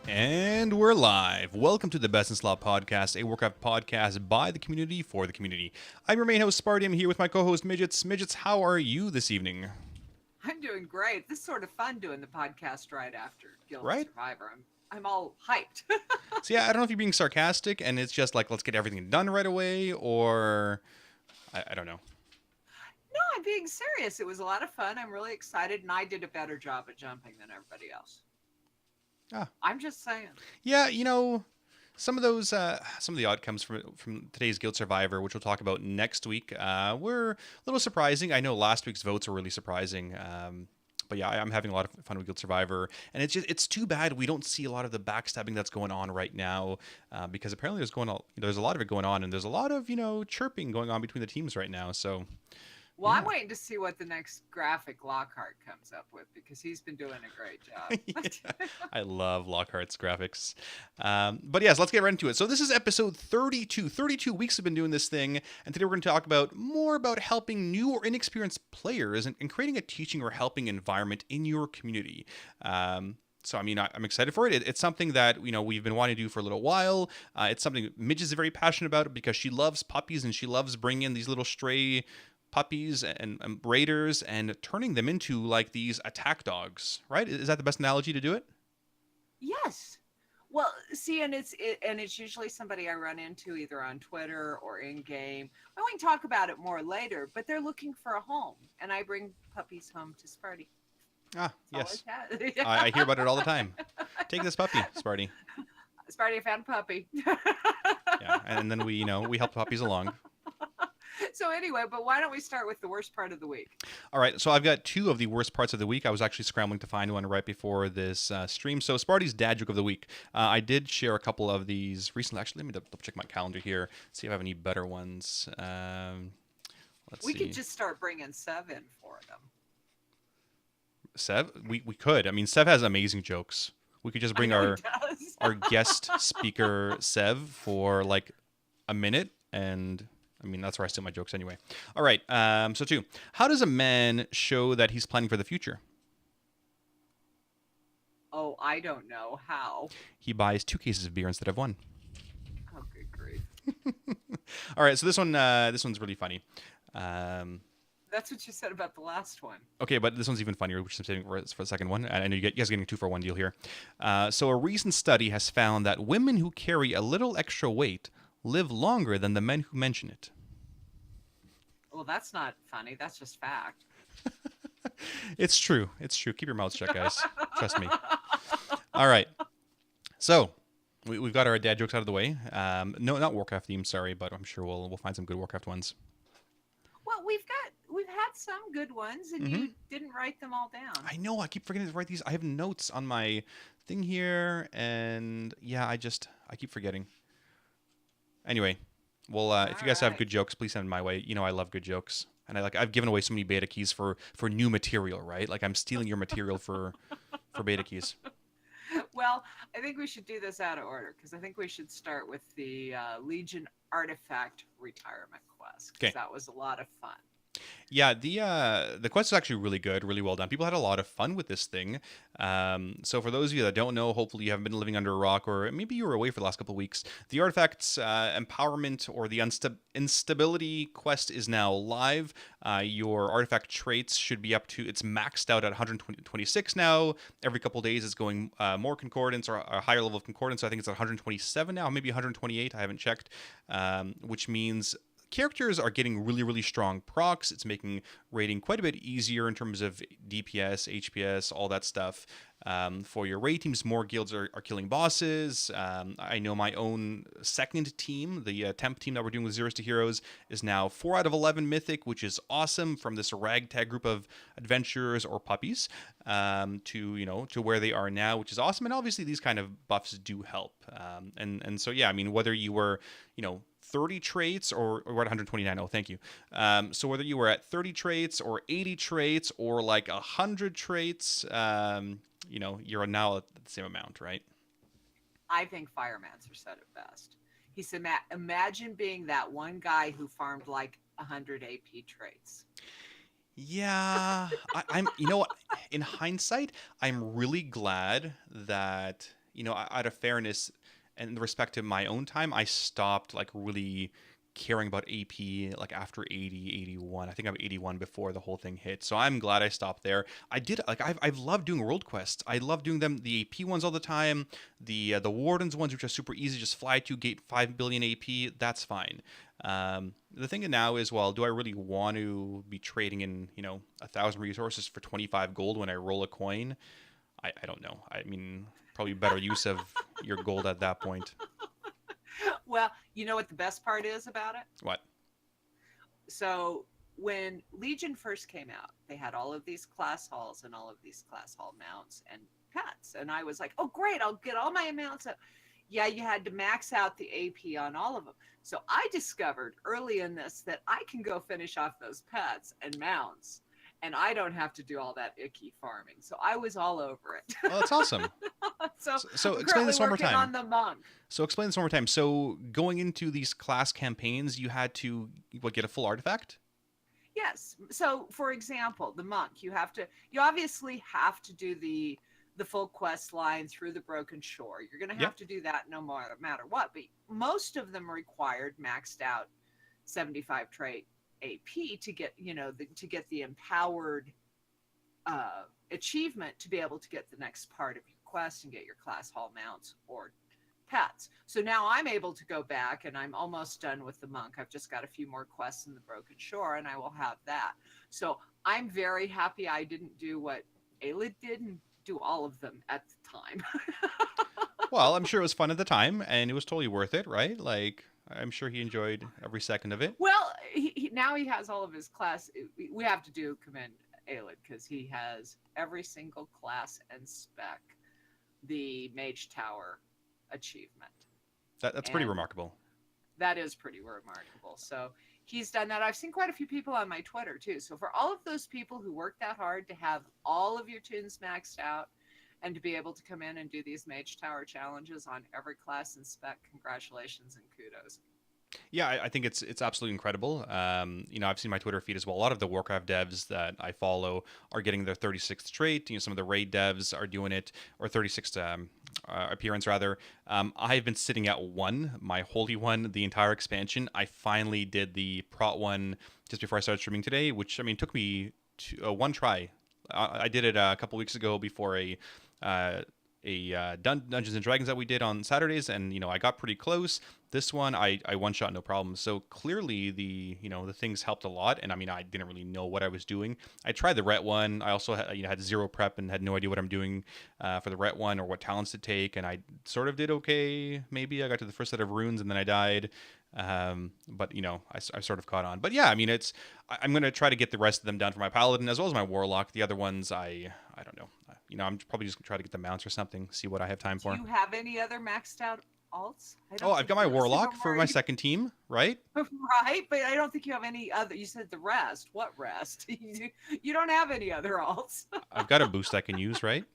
And we're live. Welcome to the Best in Slot podcast, a Warcraft podcast by the community for the community. I'm your main host, Sparty. I'm here with my co-host, Midgettes. Midgettes, how are you this evening? I'm doing great. This is sort of fun doing the podcast right after Guild Right? Survivor. I'm all hyped. So yeah, I don't know if you're being sarcastic and it's just like, let's get everything done right away, or I don't know. No, I'm being serious. It was a lot of fun. I'm really excited, and I did a better job at jumping than everybody else. Ah. I'm just saying. Yeah, you know, some of the outcomes from today's Guild Survivor, which we'll talk about next week, were a little surprising. I know last week's votes were really surprising. But yeah, I'm having a lot of fun with Guild Survivor, and it's too bad we don't see a lot of the backstabbing that's going on right now, because apparently there's a lot of it going on, and there's a lot of chirping going on between the teams right now. So. Well, Yeah. I'm waiting to see what the next graphic Lockhart comes up with, because he's been doing a great job. Yeah, I love Lockhart's graphics. But yes, let's get right into it. So this is episode 32. 32 weeks have been doing this thing, and today we're going to talk more about helping new or inexperienced players and creating a teaching or helping environment in your community. So, I mean, I'm excited for it. It's something that, we've been wanting to do for a little while. It's something Midge is very passionate about because she loves puppies and she loves bringing in these little stray puppies and raiders and turning them into like these attack dogs, right? Is that the best analogy to do it? Yes. Well, see, and it's usually somebody I run into either on Twitter or in game. We can talk about it more later, but they're looking for a home, and I bring puppies home to Sparty. Ah, yes. That's I hear about it all the time. Take this puppy, Sparty. Sparty, I found a puppy. Yeah, and then we help puppies along. So anyway, but why don't we start with the worst part of the week? All right, so I've got two of the worst parts of the week. I was actually scrambling to find one right before this stream. So Sparty's dad joke of the week. I did share a couple of these recently. Actually, let me double check my calendar here, see if I have any better ones. Let's see. We could just start bringing Sev in for them. Sev? We could. I mean, Sev has amazing jokes. We could just bring our guest speaker, Sev, for like a minute, and I mean, that's where I steal my jokes anyway. All right, so 2. How does a man show that he's planning for the future? Oh, I don't know. How? He buys 2 cases of beer instead of 1. Oh, good grief. All right, so this one's really funny. That's what you said about the last one. Okay, but this one's even funnier, which I'm saving for the second one. I know you guys are getting a 2-for-1 deal here. So a recent study has found that women who carry a little extra weight live longer than the men who mention it. Well, that's not funny. That's just fact. It's true. It's true. Keep your mouths shut, guys. Trust me. All right. So we've got our dad jokes out of the way. No, not Warcraft themed, sorry, but I'm sure we'll find some good Warcraft ones. Well, we've had some good ones, and you didn't write them all down. I know. I keep forgetting to write these. I have notes on my thing here, and yeah, I keep forgetting. Anyway, well, if you guys have good jokes, please send them my way. I love good jokes, and I've given away so many beta keys for new material, right? Like I'm stealing your material for beta keys. Well, I think we should do this out of order, because I think we should start with the Legion Artifact retirement quest, because that was a lot of fun. Yeah, the quest is actually really good, really well done. People had a lot of fun with this thing. So for those of you that don't know, hopefully you haven't been living under a rock, or maybe you were away for the last couple of weeks. The Artifacts Empowerment, or the Instability quest, is now live. Your artifact traits should be up to, it's maxed out at 126 now. Every couple of days it's going more concordance, or a higher level of concordance. So I think it's at 127 now, maybe 128. I haven't checked, which means characters are getting really, really strong procs. It's making raiding quite a bit easier in terms of DPS, HPS, all that stuff. For your raid teams, more guilds are killing bosses. I know my own second team, the temp team that we're doing with Zeros to Heroes, is now 4 out of 11 Mythic, which is awesome, from this ragtag group of adventurers or puppies to where they are now, which is awesome. And obviously these kind of buffs do help. And so, yeah, I mean, whether you were, 30 traits, or we're at 129. Oh, thank you. So whether you were at 30 traits or 80 traits or like 100 traits, you're now at the same amount, right? I think Firemancer said it best. He said, imagine being that one guy who farmed like 100 AP traits. Yeah, I'm. In hindsight, I'm really glad that out of fairness and respect to my own time, I stopped like really caring about AP like after 80, 81. I think I'm 81 before the whole thing hit. So I'm glad I stopped there. I did like I've loved doing world quests. I love doing them, the AP ones all the time, the wardens ones, which are super easy, just fly to gate 5 billion AP. That's fine. The thing now is, well, do I really want to be trading in 1,000 resources for 25 gold when I roll a coin? I don't know. I mean, probably better use of your gold at that point. Well, you know what the best part is about it? What? So when Legion first came out, they had all of these class halls and all of these class hall mounts and pets. And I was like, oh, great, I'll get all my mounts up. Yeah, you had to max out the AP on all of them. So I discovered early in this that I can go finish off those pets and mounts, and I don't have to do all that icky farming. So I was all over it. Oh, that's awesome. So I'm explain this one more working time. on the monk. So explain this one more time. So going into these class campaigns, you had to get a full artifact? Yes. So for example, the monk, you obviously have to do the full quest line through the broken shore. You're going to have to do that no matter what. But most of them required maxed out 75 trait AP to get to get the empowered achievement to be able to get the next part of your quest and get your class hall mounts or pets. So now I'm able to go back, and I'm almost done with the monk. I've just got a few more quests in the broken shore, and I will have that. So I'm very happy I didn't do what Aelid did and do all of them at the time. Well, I'm sure it was fun at the time, and it was totally worth it, right? Like, I'm sure he enjoyed every second of it. Well, now he has all of his class. We have to commend Aelid because he has every single class and spec the Mage Tower achievement. That's pretty remarkable. That is pretty remarkable. So he's done that. I've seen quite a few people on my Twitter too. So for all of those people who work that hard to have all of your tunes maxed out and to be able to come in and do these Mage Tower challenges on every class and spec, congratulations and kudos. Yeah, I think it's absolutely incredible. I've seen my Twitter feed as well. A lot of the Warcraft devs that I follow are getting their 36th trait. Some of the raid devs are doing it, or 36th appearance rather. I've been sitting at my holy one, the entire expansion. I finally did the prot one just before I started streaming today, which took me one try. I did it a couple weeks ago before a Dungeons and Dragons that we did on Saturdays, and I got pretty close. This one I one shot no problem. So clearly the things helped a lot, and I didn't really know what I was doing. I tried the Ret one. I also had zero prep and had no idea what I'm doing for the Ret one or what talents to take, and I sort of did okay. Maybe I got to the first set of runes and then I died. But I sort of caught on. But yeah, I'm gonna try to get the rest of them done for my paladin as well as my warlock. The other ones I don't know. I'm probably just gonna try to get the mounts or something. See what I have time for. Do you have any other maxed out alts? I've got my warlock for my second team, right? Right, but I don't think you have any other. You said the rest. What rest? You don't have any other alts. I've got a boost I can use, right?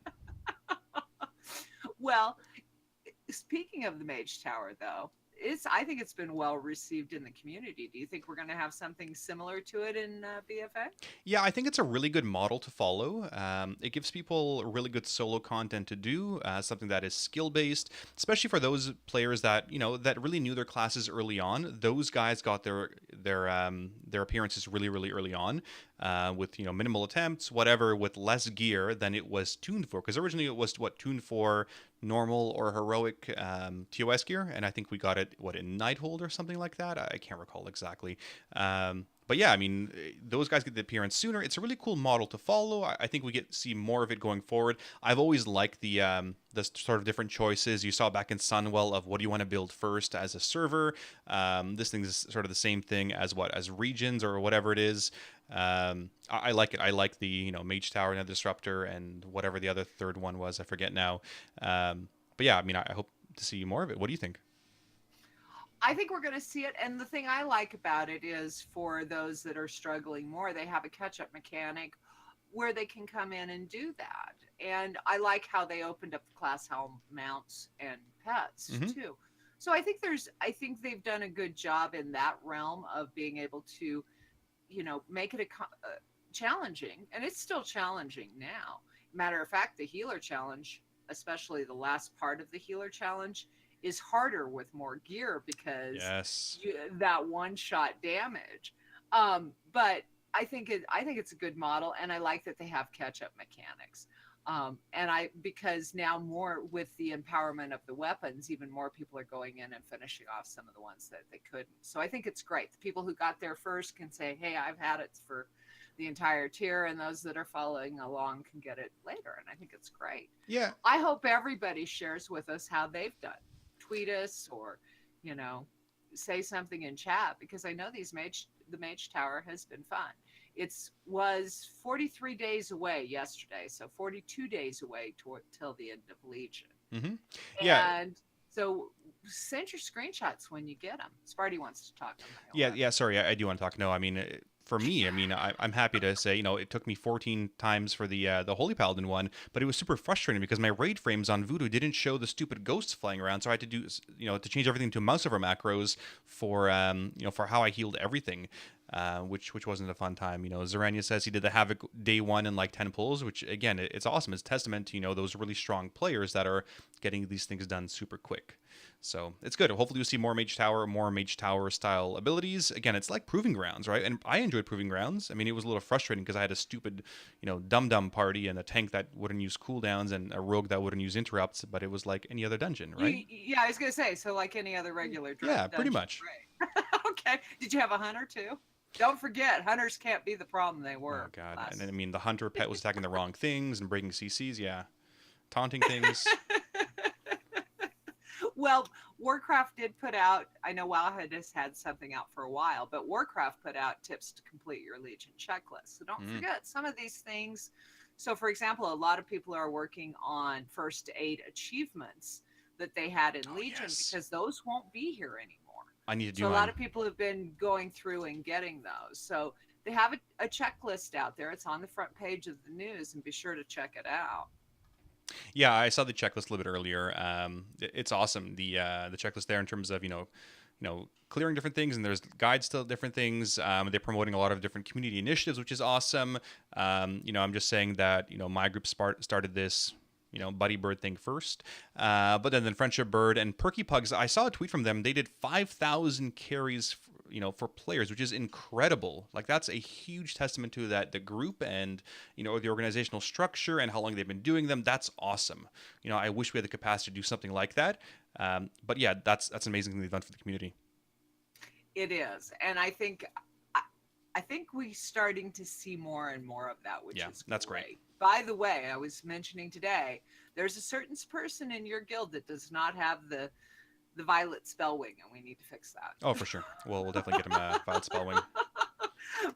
Well, speaking of the Mage Tower, though, I think it's been well received in the community. Do you think we're going to have something similar to it in BFA? Yeah, I think it's a really good model to follow. It gives people really good solo content to do, something that is skill based, especially for those players that that really knew their classes early on. Those guys got their appearances really early on, with minimal attempts, whatever, with less gear than it was tuned for. Because originally it was tuned for normal or heroic TOS gear, and I think we got it in Nighthold or something like that. I can't recall exactly. But yeah, those guys get the appearance sooner. It's a really cool model to follow. I think we see more of it going forward. I've always liked the sort of different choices you saw back in Sunwell of what do you want to build first as a server. This thing is sort of the same thing as regions or whatever it is. I like it. I like the Mage Tower and Disruptor and whatever the other third one was. I forget now. But yeah, I hope to see more of it. What do you think? I think we're going to see it. And the thing I like about it is for those that are struggling more, they have a catch-up mechanic where they can come in and do that. And I like how they opened up the class helm mounts and pets too. So I think they've done a good job in that realm of being able to, make it challenging. And it's still challenging now. Matter of fact, the healer challenge especially the last part of the healer challenge, is harder with more gear because Yes. that one shot damage. But I think it's a good model, and I like that they have catch up mechanics. And because now more with the empowerment of the weapons, even more people are going in and finishing off some of the ones that they couldn't. So I think it's great. The people who got there first can say, hey, I've had it for the entire tier, and those that are following along can get it later. And I think it's great. Yeah. I hope everybody shares with us how they've done. Tweet us, or, say something in chat, because I know the Mage Tower has been fun. It was 43 days away yesterday, so 42 days away till the end of Legion. Mm-hmm. Yeah. And so send your screenshots when you get them. Sparty wants to talk. Yeah. Sorry, I do want to talk. No, I mean, for me, I mean, I'm happy to say, it took me 14 times for the Holy Paladin one, but it was super frustrating because my raid frames on Voodoo didn't show the stupid ghosts flying around, so I had to do, to change everything to mouse over macros for, for how I healed everything. Which wasn't a fun time. Zarania says he did the Havoc day one in like 10 pulls, which again, it's awesome. It's testament to, those really strong players that are getting these things done super quick. So it's good. Hopefully you'll see more Mage Tower style abilities. Again, it's like Proving Grounds, right? And I enjoyed Proving Grounds. I mean, it was a little frustrating because I had a stupid, dum-dum party and a tank that wouldn't use cooldowns and a rogue that wouldn't use interrupts, but it was like any other dungeon, right? Yeah, I was going to say, so like any other regular dungeon. Yeah, pretty much. Right. Okay. Did you have a hunter too? Don't forget, hunters can't be the problem they were. Oh, God. And I mean, the hunter pet was attacking the wrong things and breaking CCs. Yeah. Taunting things. Well, Warcraft did put out, I know WoW has had something out for a while, but Warcraft put out tips to complete your Legion checklist. So don't forget some of these things. So, for example, a lot of people are working on first aid achievements that they had in Legion, because those won't be here anymore. I need to do so a lot of people have been going through and getting those. So they have a checklist out there. It's on the front page of the news, and be sure to check it out. Yeah, I saw the checklist a little bit earlier. It's awesome, the checklist there in terms of clearing different things, and there's guides to different things. They're promoting a lot of different community initiatives, which is awesome. I'm just saying that my group started this Buddy Bird thing first, but then Friendship Bird and Perky Pugs. I saw a tweet from them. They did 5,000 carries, for players, which is incredible. Like, that's a huge testament to the group and the organizational structure and how long they've been doing them. That's awesome. I wish we had the capacity to do something like that. But yeah, that's an amazing thing they've done for the community. It is, and I think we're starting to see more and more of that, which is that's great. By the way, I was mentioning today, there's a certain person in your guild that does not have the Violet Spellwing, and we need to fix that. Oh, for sure. We'll definitely get him a Violet Spellwing.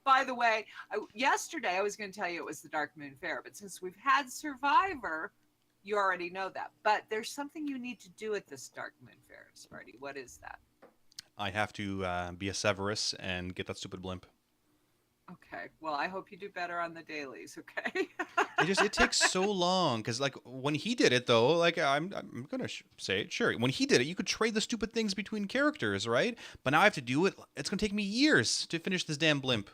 By the way, yesterday I was going to tell you it was the Dark Moon Fair, but since we've had Survivor, you already know that. But there's something you need to do at this Dark Moon Fair, Sparty. What is that? I have to be a Severus and get that stupid blimp. Okay. Well, I hope you do better on the dailies. Okay. It takes so long because like when he did it though, like I'm gonna say it. Sure, when he did it, you could trade the stupid things between characters, right? But now I have to do it. It's gonna take me years to finish this damn blimp.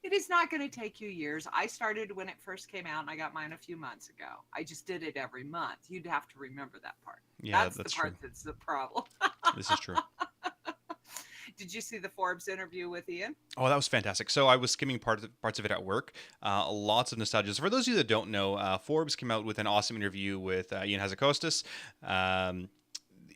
It is not going to take you years. I started when it first came out, and I got mine a few months ago. I just did it every month. You'd have to remember that part. Yeah, that's the part true. That's the problem. This is true. Did you see the Forbes interview with Ian? Oh, that was fantastic. So I was skimming parts of it at work. Lots of nostalgia. So for those of you that don't know, Forbes came out with an awesome interview with Ian Hazzikostas.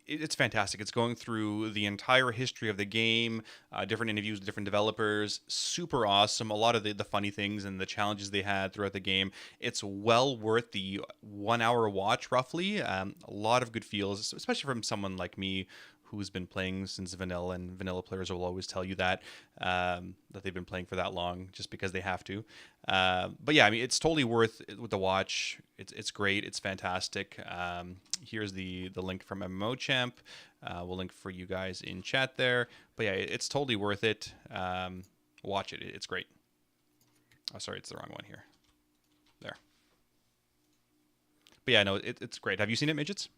It's fantastic. It's going through the entire history of the game, different interviews with different developers. Super awesome. A lot of the funny things and the challenges they had throughout the game. It's well worth the 1 hour watch, roughly. A lot of good feels, especially from someone like me who's been playing since vanilla, and vanilla players will always tell you that they've been playing for that long just because they have to. But yeah, I mean, it's totally worth it with the watch. It's great. It's fantastic. Here's the link from MMO Champ. We'll link for you guys in chat there. But yeah, it's totally worth it. Watch it. It's great. Oh, sorry, it's the wrong one here. There. But yeah, no, it's great. Have you seen it, Midgets?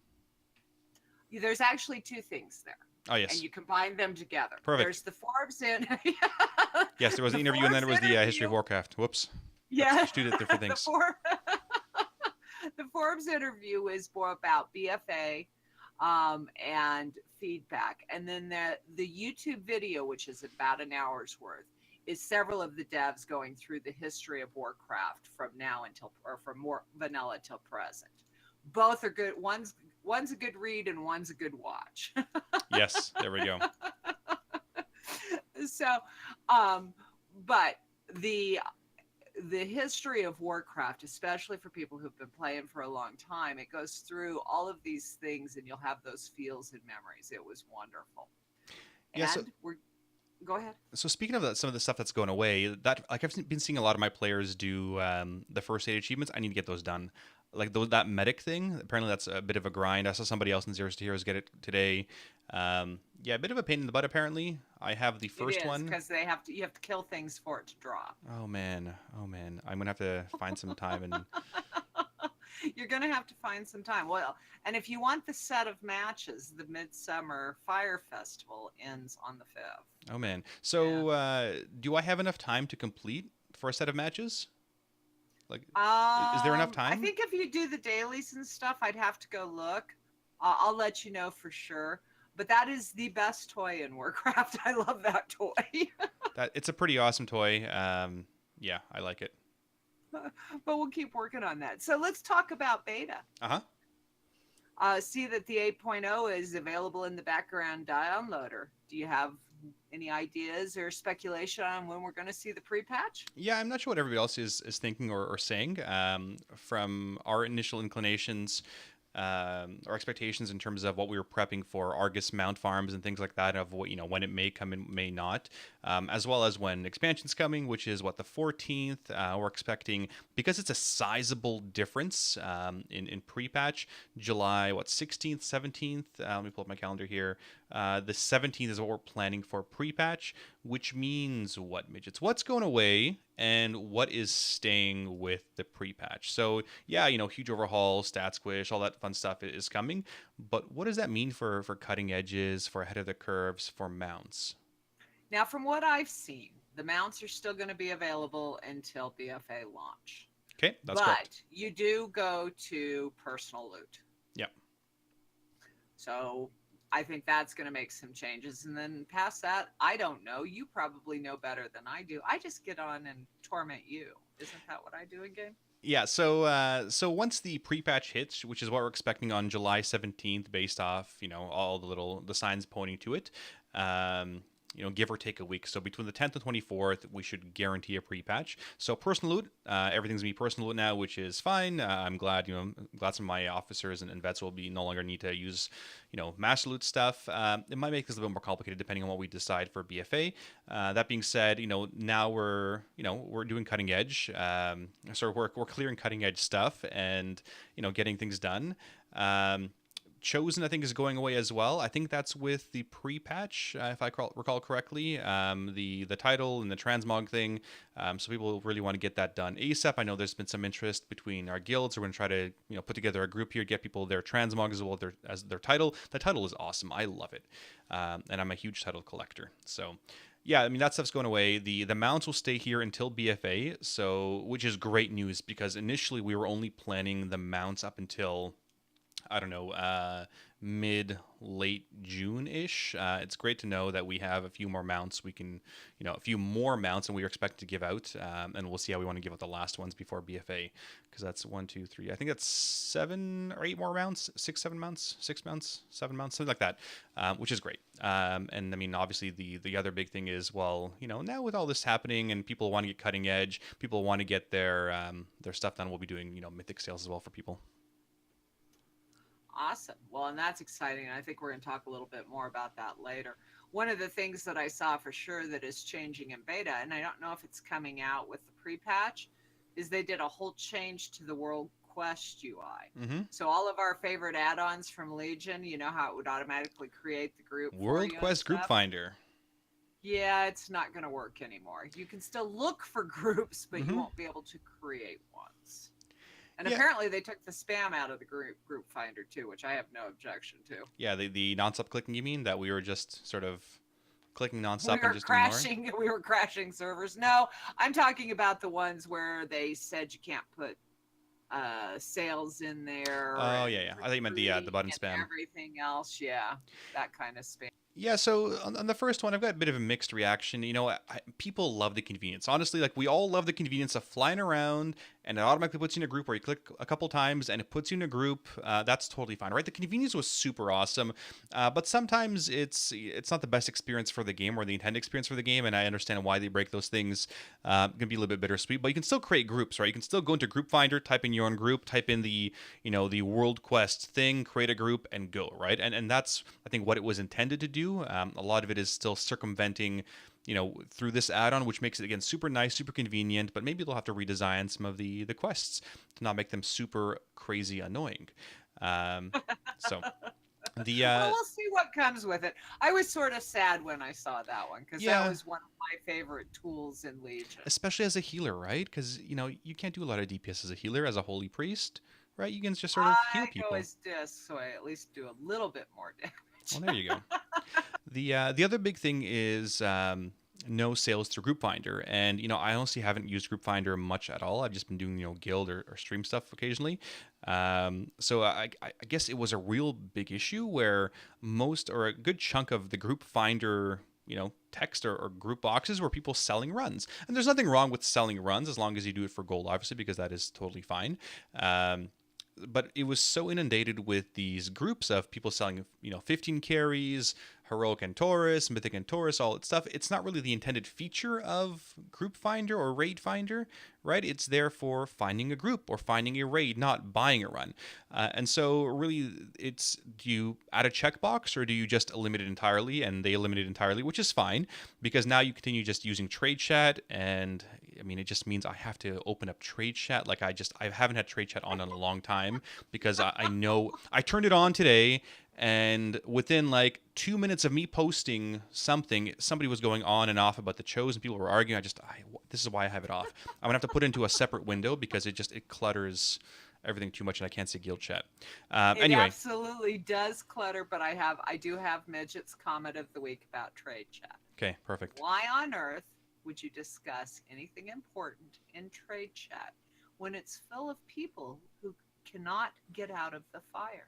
There's actually two things there. Oh, yes. And you combine them together. Perfect. There's the Forbes in. Yes, there was the interview, and then there was the history of Warcraft. Whoops. Yeah. Let's do the different things. The Forbes interview is more about BFA and feedback. And then the YouTube video, which is about an hour's worth, is several of the devs going through the history of Warcraft from now until, or from more vanilla till present. Both are good. One's a good read and one's a good watch. Yes, there we go. So, but the history of Warcraft, especially for people who've been playing for a long time, it goes through all of these things, and you'll have those feels and memories. It was wonderful. Yeah, And go ahead. So speaking of some of the stuff that's going away, that like I've been seeing a lot of my players do the first aid achievements. I need to get those done. Like that medic thing, apparently that's a bit of a grind. I saw somebody else in Zeros to Heroes get it today. Yeah, a bit of a pain in the butt. Apparently, I have the first one because you have to kill things for it to drop. Oh man, I'm gonna have to find some time and. You're going to have to find some time. Well, and if you want the set of matches, the Midsummer Fire Festival ends on the 5th. Oh, man. So do I have enough time to complete for a set of matches? Like, is there enough time? I think if you do the dailies and stuff, I'd have to go look. I'll let you know for sure. But that is the best toy in Warcraft. I love that toy. It's a pretty awesome toy. Yeah, I like it. But we'll keep working on that. So let's talk about beta. See that the 8.0 is available in the background downloader. Do you have any ideas or speculation on when we're going to see the pre-patch? Yeah, I'm not sure what everybody else is thinking or saying. From our initial inclinations, our expectations in terms of what we were prepping for Argus mount farms and things like that, of what, when it may come and may not, as well as when expansion's coming, which is the 14th. We're expecting, because it's a sizable difference in pre-patch, July 16th, 17th. Let me pull up my calendar here. The 17th is what we're planning for pre-patch, which means what, Midgets? What's going away and what is staying with the pre-patch? So yeah, huge overhaul, stat squish, all that fun stuff is coming. But what does that mean for cutting edges, for ahead of the curves, for mounts? Now, from what I've seen, the mounts are still going to be available until BFA launch. Okay, that's correct. But you do go to personal loot. Yep. So I think that's going to make some changes. And then past that, I don't know. You probably know better than I do. I just get on and torment you. Isn't that what I do in game? Yeah, so once the pre-patch hits, which is what we're expecting on July 17th, based off, all the signs pointing to it, give or take a week. So between the 10th and 24th, we should guarantee a pre-patch. So personal loot, everything's gonna be personal loot now, which is fine. I'm glad, glad some of my officers and vets will be no longer need to use, master loot stuff. It might make this a little bit more complicated depending on what we decide for BFA. That being said, now we're doing cutting edge. So we're clearing cutting edge stuff and, getting things done. Chosen, I think, is going away as well. I think that's with the pre-patch, if I recall correctly. The title and the transmog thing. So people really want to get that done ASAP. I know there's been some interest between our guilds. We're going to try to put together a group here, get people their transmog as well as their title. The title is awesome. I love it, and I'm a huge title collector. So. Yeah, I mean, that stuff's going away. The mounts will stay here until BFA, which is great news, because initially we were only planning the mounts up until, I don't know, mid-late June-ish. It's great to know that we have a few more mounts. We can, a few more mounts than we were expected to give out, and we'll see how we want to give out the last ones before BFA, because that's 1, 2, 3. I think that's 7 or 8 more mounts, 7 mounts, 7 mounts, something like that, which is great. And I mean, obviously, the other big thing is, now with all this happening and people want to get cutting edge, people want to get their stuff done. We'll be doing mythic sales as well for people. Awesome. Well, and that's exciting. I think we're going to talk a little bit more about that later. One of the things that I saw for sure that is changing in beta, and I don't know if it's coming out with the pre-patch, is they did a whole change to the World Quest UI. Mm-hmm. So all of our favorite add-ons from Legion, how it would automatically create the group. World Quest Group Finder. Yeah, it's not going to work anymore. You can still look for groups, but you won't be able to create ones. And apparently they took the spam out of the group finder too, which I have no objection to. Yeah, the nonstop clicking, you mean? That we were just sort of clicking nonstop and just crashing. We were crashing servers. No, I'm talking about the ones where they said you can't put sales in there Oh and yeah, yeah. I thought you meant the recruiting button and spam. everything else. Yeah, that kind of spam. Yeah, so on the first one, I've got a bit of a mixed reaction. People love the convenience. Honestly, like we all love the convenience of flying around, and it automatically puts you in a group where you click a couple times and it puts you in a group. That's totally fine, right? The convenience was super awesome, but sometimes it's not the best experience for the game or the intended experience for the game, and I understand why they break those things. Can be a little bit bittersweet, but you can still create groups, right? You can still go into Group Finder, type in your own group, type in the World Quest thing, create a group, and go, right? And that's I think what it was intended to do. A lot of it is still circumventing, through this add-on, which makes it again super nice, super convenient. But maybe they'll have to redesign some of the quests to not make them super crazy annoying. So the Well, we'll see what comes with it. I was sort of sad when I saw that one because that yeah, was one of my favorite tools in Legion. especially as a healer, right? Because you can't do a lot of DPS as a healer, as a holy priest, right? You can just sort of heal I go people. as disc, so I at least do a little bit more Well, damage. there you go. The other big thing is no sales through Group Finder, and I honestly haven't used Group Finder much at all. I've just been doing guild or stream stuff occasionally. So I guess it was a real big issue where most or a good chunk of the Group Finder text or group boxes were people selling runs, and there's nothing wrong with selling runs as long as you do it for gold, obviously, because that is totally fine. But it was so inundated with these groups of people selling, 15 carries, heroic and Taurus, mythic and Taurus, all that stuff. It's not really the intended feature of Group Finder or Raid Finder, right? It's there for finding a group or finding a raid, not buying a run. And so really, do you add a checkbox or do you just eliminate it entirely? And they eliminate it entirely, which is fine because now you continue just using trade chat, and I mean, it just means I have to open up trade chat. Like I haven't had trade chat on in a long time because I know I turned it on today, and within like 2 minutes of me posting something, somebody was going on and off about the chosen. People were arguing. This is why I have it off. I'm gonna have to put it into a separate window because it clutters everything too much, and I can't see guild chat. It Anyway, absolutely does clutter, but I do have Midget's comment of the week about trade chat. okay, perfect. Why on earth would you discuss anything important in trade chat when it's full of people who cannot get out of the fire?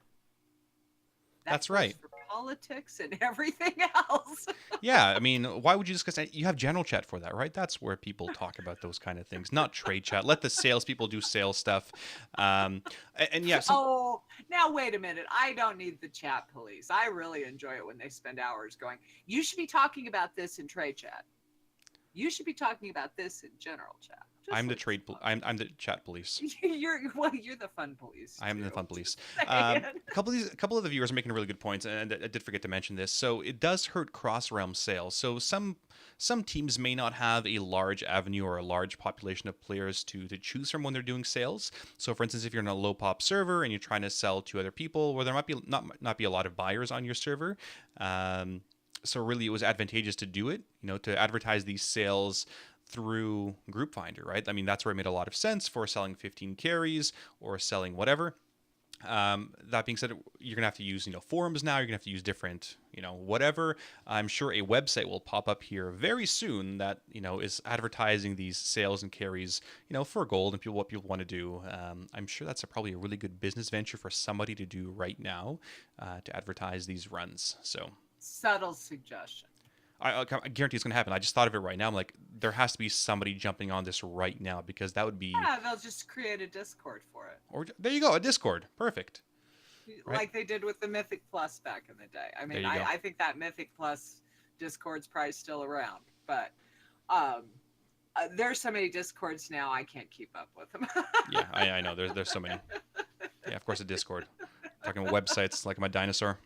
That's That right. goes for politics and everything else. Yeah, I mean, why would you discuss that? You have general chat for that, right? That's where people talk about those kind of things, not trade chat. Let the salespeople do sales stuff. And yeah, Oh, now wait a minute. I don't need the chat police. I really enjoy it when they spend hours going, you should be talking about this in trade chat. You should be talking about this in general chat. Just I'm the like trade. I'm the chat police. you're the fun police. I am the too. fun police. Just A saying. couple of the viewers are making really good points, and I did forget to mention this. So it does hurt cross realm sales. So some teams may not have a large avenue or a large population of players to choose from when they're doing sales. So for instance, if you're in a low pop server and you're trying to sell to other people, where there might be not be a lot of buyers on your server. So really, it was advantageous to do it. To advertise these sales through Group Finder, right? I mean, that's where it made a lot of sense for selling 15 carries or selling whatever. That being said, you're gonna have to use forums now. You're gonna have to use different whatever. I'm sure a website will pop up here very soon that is advertising these sales and carries for gold and what people want to do. I'm sure that's probably a really good business venture for somebody to do right now to advertise these runs. So Subtle suggestion. I guarantee it's going to happen. I just thought of it right now. I'm like, there has to be somebody jumping on this right now because that would be. Yeah, they'll just create a Discord for it. Or there you go, a Discord. Perfect. Right? Like they did with the Mythic Plus back in the day. I mean, There you go. I think that Mythic Plus Discord's probably still around, but there's so many Discords now, I can't keep up with them. Yeah, I know. There's so many. Yeah, of course, a Discord. Talking about websites like I'm a dinosaur.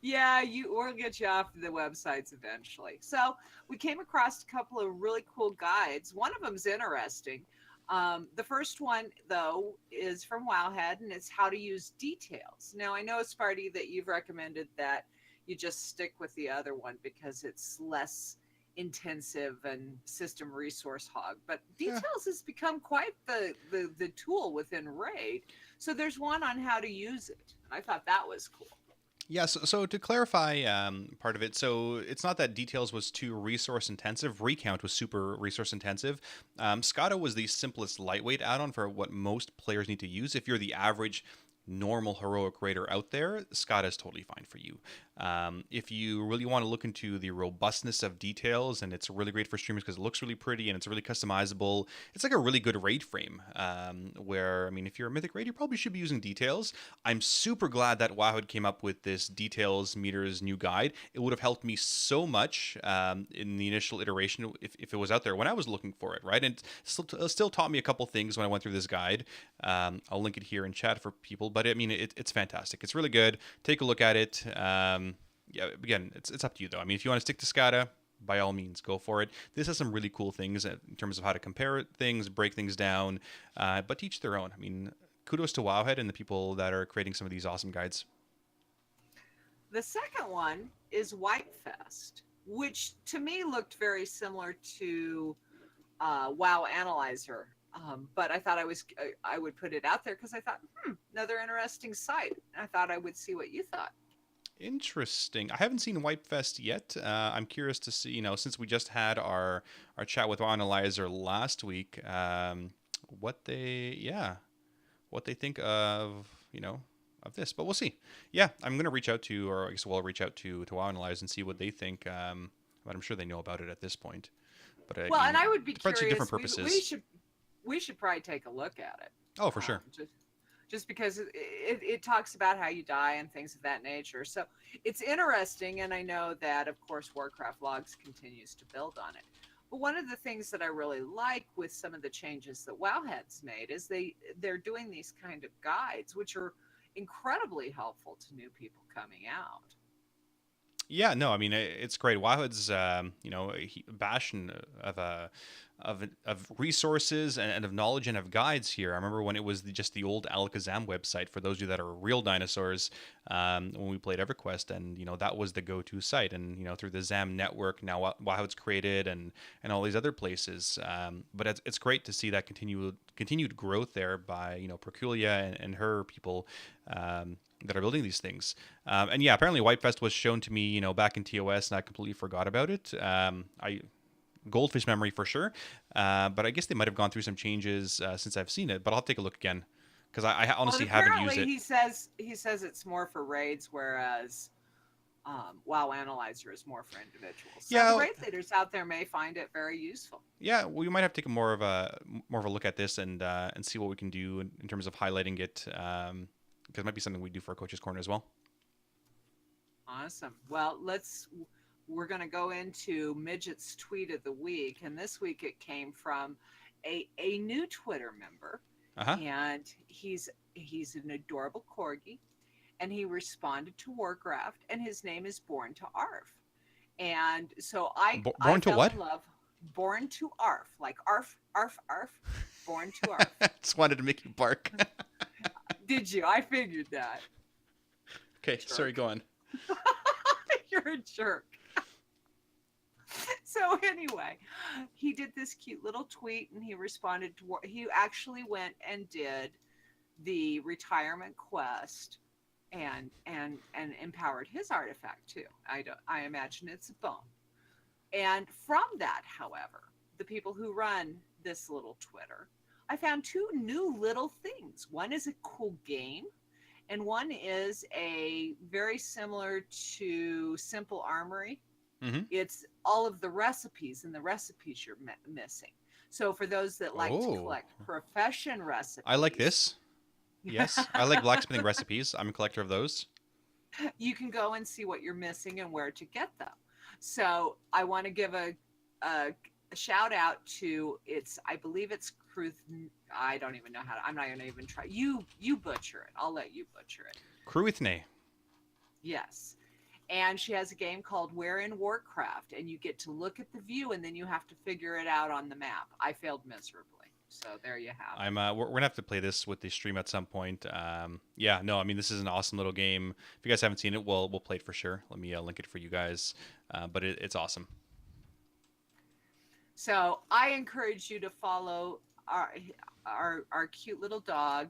Yeah, we'll get you off the websites eventually. So we came across a couple of really cool guides. One of them's interesting. The first one, though, is from Wowhead, and it's how to use details. Now, I know, Sparty, that you've recommended that you just stick with the other one because it's less intensive and system resource hog. But details has become quite the tool within Raid. So there's one on how to use it. And I thought that was cool. Yeah, so to clarify part of it, so it's not that details was too resource intensive. Recount was super resource intensive. Scotto was the simplest lightweight add-on for what most players need to use. If you're the average normal heroic raider out there, Scott is totally fine for you. If you really want to look into the robustness of details, and it's really great for streamers because it looks really pretty and it's really customizable. It's like a really good raid frame. Where I mean, if you're a mythic raid, you probably should be using details. I'm super glad that WoW came up with this details meters new guide. It would have helped me so much in the initial iteration if it was out there when I was looking for it, right? And it still taught me a couple things when I went through this guide. I'll link it here in chat for people, but I mean, it's fantastic. It's really good. Take a look at it. Yeah, again, it's up to you though. I mean, if you want to stick to SCADA, by all means, go for it. This has some really cool things in terms of how to compare things, break things down, but teach their own. I mean, kudos to Wowhead and the people that are creating some of these awesome guides. The second one is White Fest, which to me looked very similar to WoW Analyzer. But I thought I would put it out there because I thought, another interesting site. I thought I would see what you thought. Interesting. I haven't seen Wipefest yet. I'm curious to see, since we just had our chat with Analyzer last week, what they think of, of this. But we'll see. Yeah, I'm going to reach out to, or I guess we'll reach out to Analyze and see what they think. But I'm sure they know about it at this point. But well, and I would be curious. Different purposes. We should probably take a look at it. Oh, for sure. Just because it talks about how you die and things of that nature. So it's interesting, and I know that, of course, Warcraft Logs continues to build on it. But one of the things that I really like with some of the changes that Wowhead's made is they're doing these kind of guides, which are incredibly helpful to new people coming out. Yeah, no, I mean it's great. Wowhead's bastion of resources and of knowledge and of guides here. I remember when it was just the old Alakazam website for those of you that are real dinosaurs when we played EverQuest, and that was the go-to site. And through the Zam network now, Wowhead's created and all these other places. But it's great to see that continued growth there by Proculia and her people. That are building these things. And yeah, apparently Whitefest was shown to me, back in TOS, and I completely forgot about it. Goldfish memory for sure. But I guess they might have gone through some changes since I've seen it, but I'll take a look again because I honestly haven't used it. He says it's more for raids, whereas WoW Analyzer is more for individuals. So the raid leaders out there may find it very useful. Yeah, we might have to take more of a look at this and see what we can do in terms of highlighting it. Because it might be something we do for Coach's Corner as well. Awesome. Well, we're going to go into Midgettes tweet of the week. And this week it came from a new Twitter member. And he's an adorable corgi. And he responded to Warcraft. And his name is Born to Arf. And so I fell in love. Born to Arf. Like Arf, Arf, Arf. Born to Arf. Just wanted to make you bark. Did you? I figured that. Okay, jerk. Sorry, go on. You're a jerk. So anyway, he did this cute little tweet and he responded to, he actually went and did the retirement quest and empowered his artifact too. I imagine it's a bone. And from that, however, the people who run this little Twitter, I found two new little things. One is a cool game, and one is a very similar to Simple Armory. Mm-hmm. It's all of the recipes, and the recipes you're missing. So for those that like to collect profession recipes. I like this. Yes, I like blacksmithing recipes. I'm a collector of those. You can go and see what you're missing and where to get them. So I want to give a shout out to I believe it's Cruth. I don't even know how to. I'm not going to even try. You butcher it. I'll let you butcher it. Cruithne. Yes, and she has a game called We're in Warcraft, and you get to look at the view, and then you have to figure it out on the map. I failed miserably, so there you have. We're gonna have to play this with the stream at some point. Yeah, no, I mean this is an awesome little game. If you guys haven't seen it, we'll play it for sure. Let me link it for you guys. But it's awesome. So I encourage you to follow our cute little dog,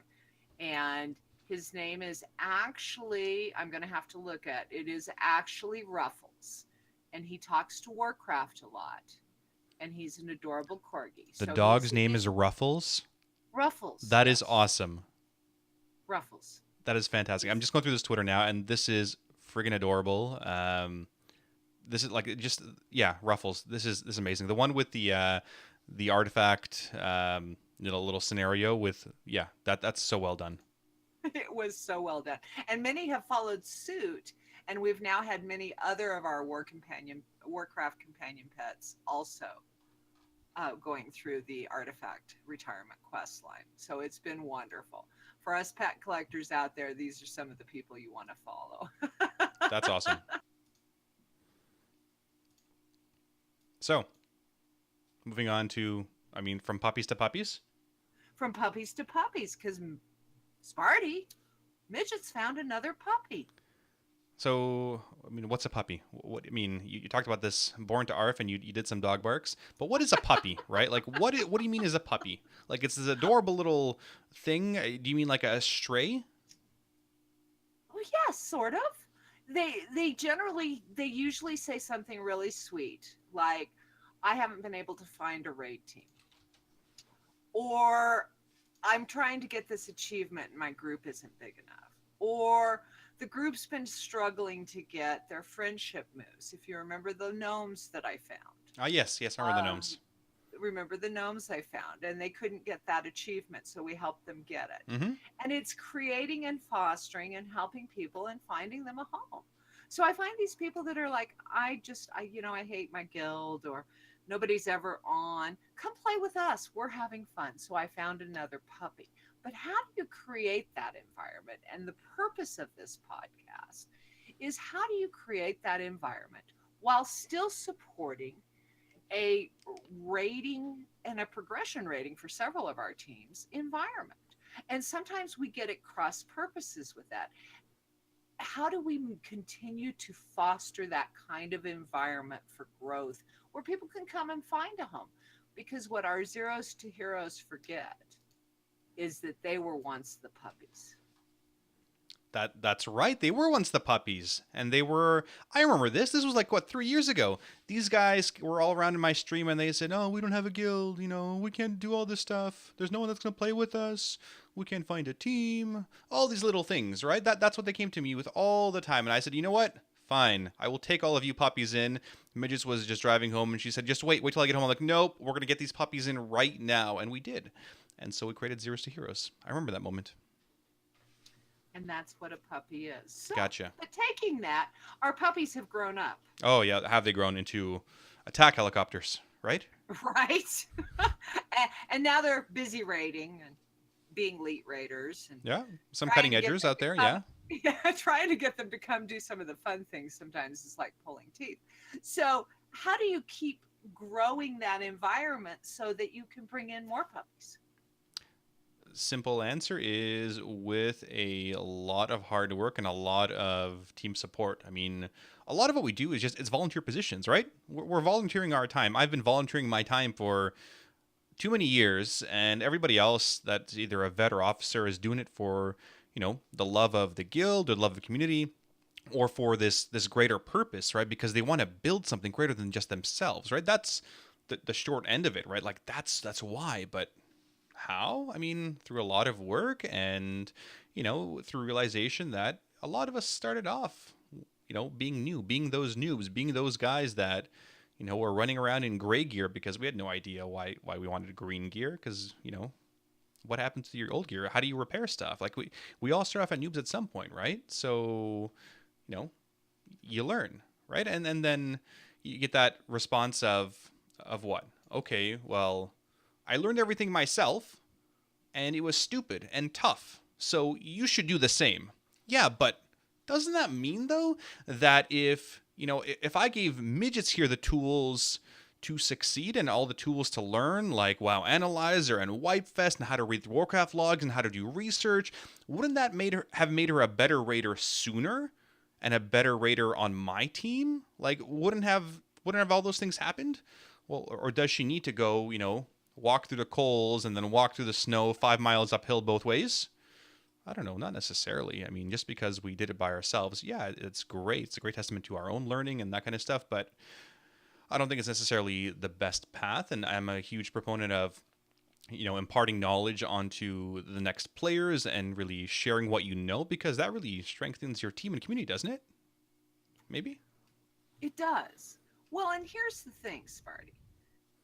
and His name is actually, I'm going to have to look at it, is actually Ruffles. And he talks to Warcraft a lot. And he's an adorable corgi. The So dog's name is Ruffles. Ruffles. That yes. is awesome. Ruffles. That is fantastic. I'm just going through this Twitter now, and this is friggin' adorable. This is like just Ruffles. This is amazing. The one with the artifact, little scenario with that's so well done. It was so well done, and many have followed suit. And we've now had many other of our Warcraft companion pets also going through the artifact retirement quest line. So it's been wonderful. For us pet collectors out there, these are some of the people you want to follow. That's awesome. So, moving on to, from puppies to puppies? From puppies to puppies, because Sparty, Midgettes found another puppy. So, what's a puppy? You talked about this born to ARF, and you did some dog barks, but what is a puppy, right? Like, what do you mean is a puppy? Like, it's this adorable little thing. Do you mean like a stray? Well, yes, sort of. They usually say something really sweet, like, I haven't been able to find a raid team. Or, I'm trying to get this achievement and my group isn't big enough. Or, the group's been struggling to get their friendship moves. If you remember the gnomes that I found. Yes, I remember the gnomes. Remember the gnomes I found, and they couldn't get that achievement, so we helped them get it. Mm-hmm. And it's creating and fostering and helping people and finding them a home. So I find these people that are like, I hate my guild, or nobody's ever on. Come play with us. We're having fun. So I found another puppy. But how do you create that environment? And the purpose of this podcast is, how do you create that environment while still supporting a rating and a progression rating for several of our teams environment? And sometimes we get at cross purposes with that. How do we continue to foster that kind of environment for growth where people can come and find a home? Because what our zeros to heroes forget is that they were once the puppies. That's right. They were once the puppies, and they were. I remember this. This was like 3 years ago. These guys were all around in my stream, and they said, "Oh, we don't have a guild. We can't do all this stuff. There's no one that's gonna play with us. We can't find a team. All these little things, right? That's what they came to me with all the time." And I said, "You know what? Fine. I will take all of you puppies in." Midgettes was just driving home, and she said, "Just wait till I get home." I'm like, "Nope, we're gonna get these puppies in right now," and we did. And so we created Zeros to Heroes. I remember that moment. And that's what a puppy is. So, Gotcha. But taking that, our puppies have grown up. Oh, yeah. Have they grown into attack helicopters, right? Right. And now they're busy raiding and being elite raiders. And yeah. Some cutting edgers out there. Yeah. Yeah. Trying to get them to come do some of the fun things sometimes is like pulling teeth. So how do you keep growing that environment so that you can bring in more puppies? Simple answer is with a lot of hard work and a lot of team support. A lot of what we do is it's volunteer positions, right? We're volunteering our time. I've been volunteering my time for too many years, and everybody else that's either a vet or officer is doing it for, the love of the guild or the love of the community, or for this greater purpose, right? Because they want to build something greater than just themselves, right? That's the short end of it, right? Like that's why, but how? Through a lot of work and, through realization that a lot of us started off, being new, being those noobs, being those guys that, were running around in gray gear because we had no idea why we wanted green gear. Because, what happens to your old gear? How do you repair stuff? Like we all start off at noobs at some point, right? So, you learn, right? And then you get that response of what? Okay, well, I learned everything myself, and it was stupid and tough, so you should do the same. Yeah, but doesn't that mean, though, that if I gave Midgettes here the tools to succeed and all the tools to learn, like WoW Analyzer and Wipefest and how to read Warcraft logs and how to do research, wouldn't that have made her a better raider sooner and a better raider on my team? Like, wouldn't have all those things happened? Well, or does she need to go, walk through the coals and then walk through the snow 5 miles uphill both ways? I don't know, not necessarily. I mean, just because we did it by ourselves, yeah, it's great. It's a great testament to our own learning and that kind of stuff. But I don't think it's necessarily the best path. And I'm a huge proponent of, imparting knowledge onto the next players and really sharing what you know, because that really strengthens your team and community, doesn't it? Maybe? It does. Well, and here's the thing, Sparty.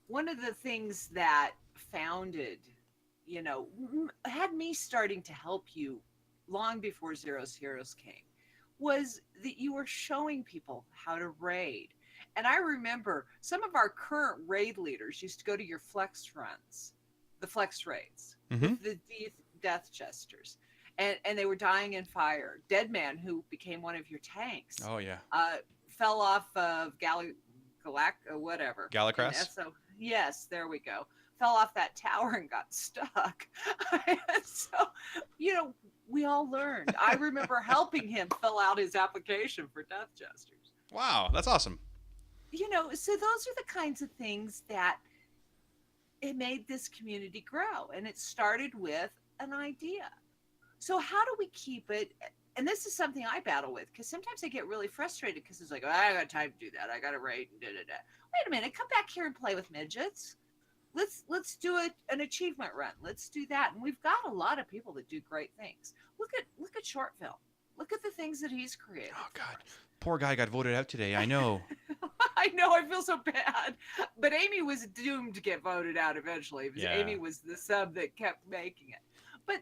One of the things that founded, had me starting to help you long before Zero's Heroes came was that you were showing people how to raid. And I remember some of our current raid leaders used to go to your flex runs, the flex raids, Mm-hmm. with the death jesters. And they were dying in fire. Deadman, who became one of your tanks, Oh, yeah. fell off of whatever. Galacrass? Yes, there we go. Fell off that tower and got stuck. So, we all learned. I remember helping him fill out his application for Death Jesters. Wow, that's awesome. So those are the kinds of things that it made this community grow. And it started with an idea. So how do we keep it? And this is something I battle with, because sometimes I get really frustrated because it's like, I got time to do that. I got to raid and da-da-da. Wait a minute, come back here and play with midgets. Let's do an achievement run. Let's do that. And we've got a lot of people that do great things. Look at Shortville. Look at the things that he's created. Oh, God. Poor guy got voted out today. I know. I know. I feel so bad. But Amy was doomed to get voted out eventually, because Yeah. Amy was the sub that kept making it. But,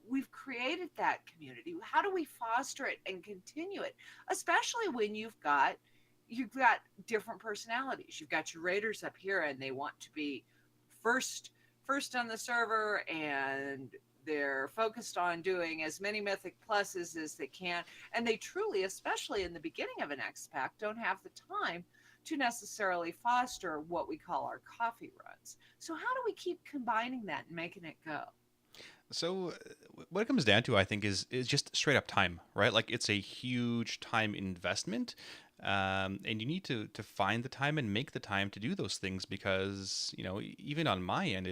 we've created that community. How do we foster it and continue it? Especially when you've got different personalities. You've got your raiders up here, and they want to be first on the server, and they're focused on doing as many mythic pluses as they can. And they truly, especially in the beginning of an X pack, don't have the time to necessarily foster what we call our coffee runs. So how do we keep combining that and making it go? So what it comes down to, I think, is just straight up time, right? Like, it's a huge time investment. And you need to find the time and make the time to do those things, because, even on my end,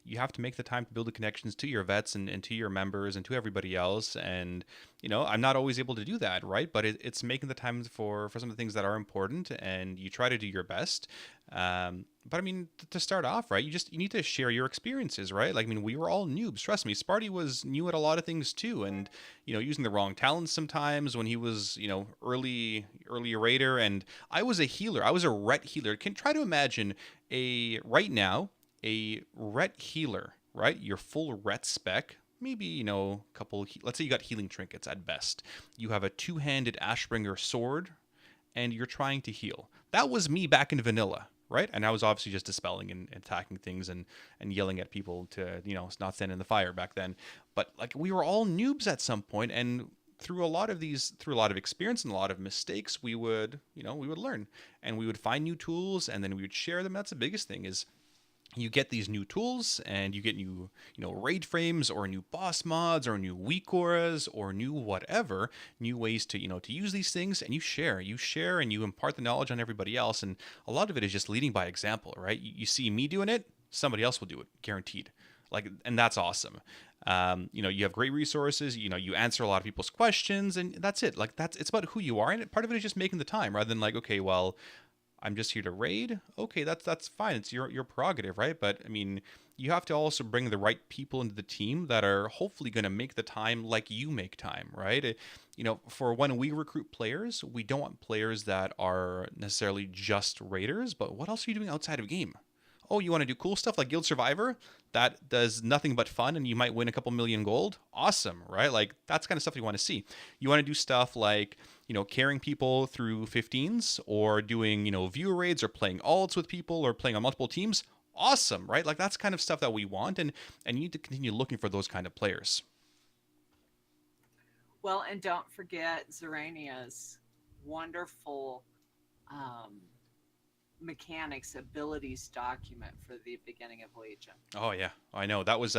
you have to make the time to build the connections to your vets and to your members and to everybody else. And, I'm not always able to do that, right? But it's making the time for some of the things that are important, and you try to do your best. But I mean, to start off, right, you need to share your experiences, right? Like, I mean, we were all noobs. Trust me, Sparty was new at a lot of things too, and using the wrong talents sometimes when he was early raider, and I was a healer. I was a ret healer. Can try to imagine right now a ret healer, right? Your full ret spec. Maybe, a couple, let's say you got healing trinkets at best. You have a two-handed Ashbringer sword, and you're trying to heal. That was me back in vanilla, right? And I was obviously just dispelling and attacking things and yelling at people to, not stand in the fire back then. But, like, we were all noobs at some point, and through a lot of experience and a lot of mistakes, we would learn, and we would find new tools, and then we would share them. That's the biggest thing, is you get these new tools, and you get new, raid frames, or new boss mods, or new weak auras, or new whatever, new ways to, to use these things, and you share, and you impart the knowledge on everybody else. And a lot of it is just leading by example, right? You see me doing it, somebody else will do it, guaranteed. Like, and that's awesome. You have great resources, you answer a lot of people's questions, and that's it. Like, it's about who you are. And part of it is just making the time, rather than like, okay, well, I'm just here to raid. Okay, that's fine. It's your prerogative, right? But I mean, you have to also bring the right people into the team that are hopefully going to make the time like you make time, right? For when we recruit players, we don't want players that are necessarily just raiders, but what else are you doing outside of game? Oh, you want to do cool stuff like Guild Survivor? That does nothing but fun, and you might win a couple million gold. Awesome, right? Like, that's kind of stuff you want to see. You want to do stuff like, carrying people through 15s, or doing, viewer raids, or playing alts with people, or playing on multiple teams. Awesome, right? Like, that's kind of stuff that we want, and you need to continue looking for those kind of players. Well, and don't forget Zerania's wonderful mechanics abilities document for the beginning of Legion. Oh yeah, I know, that was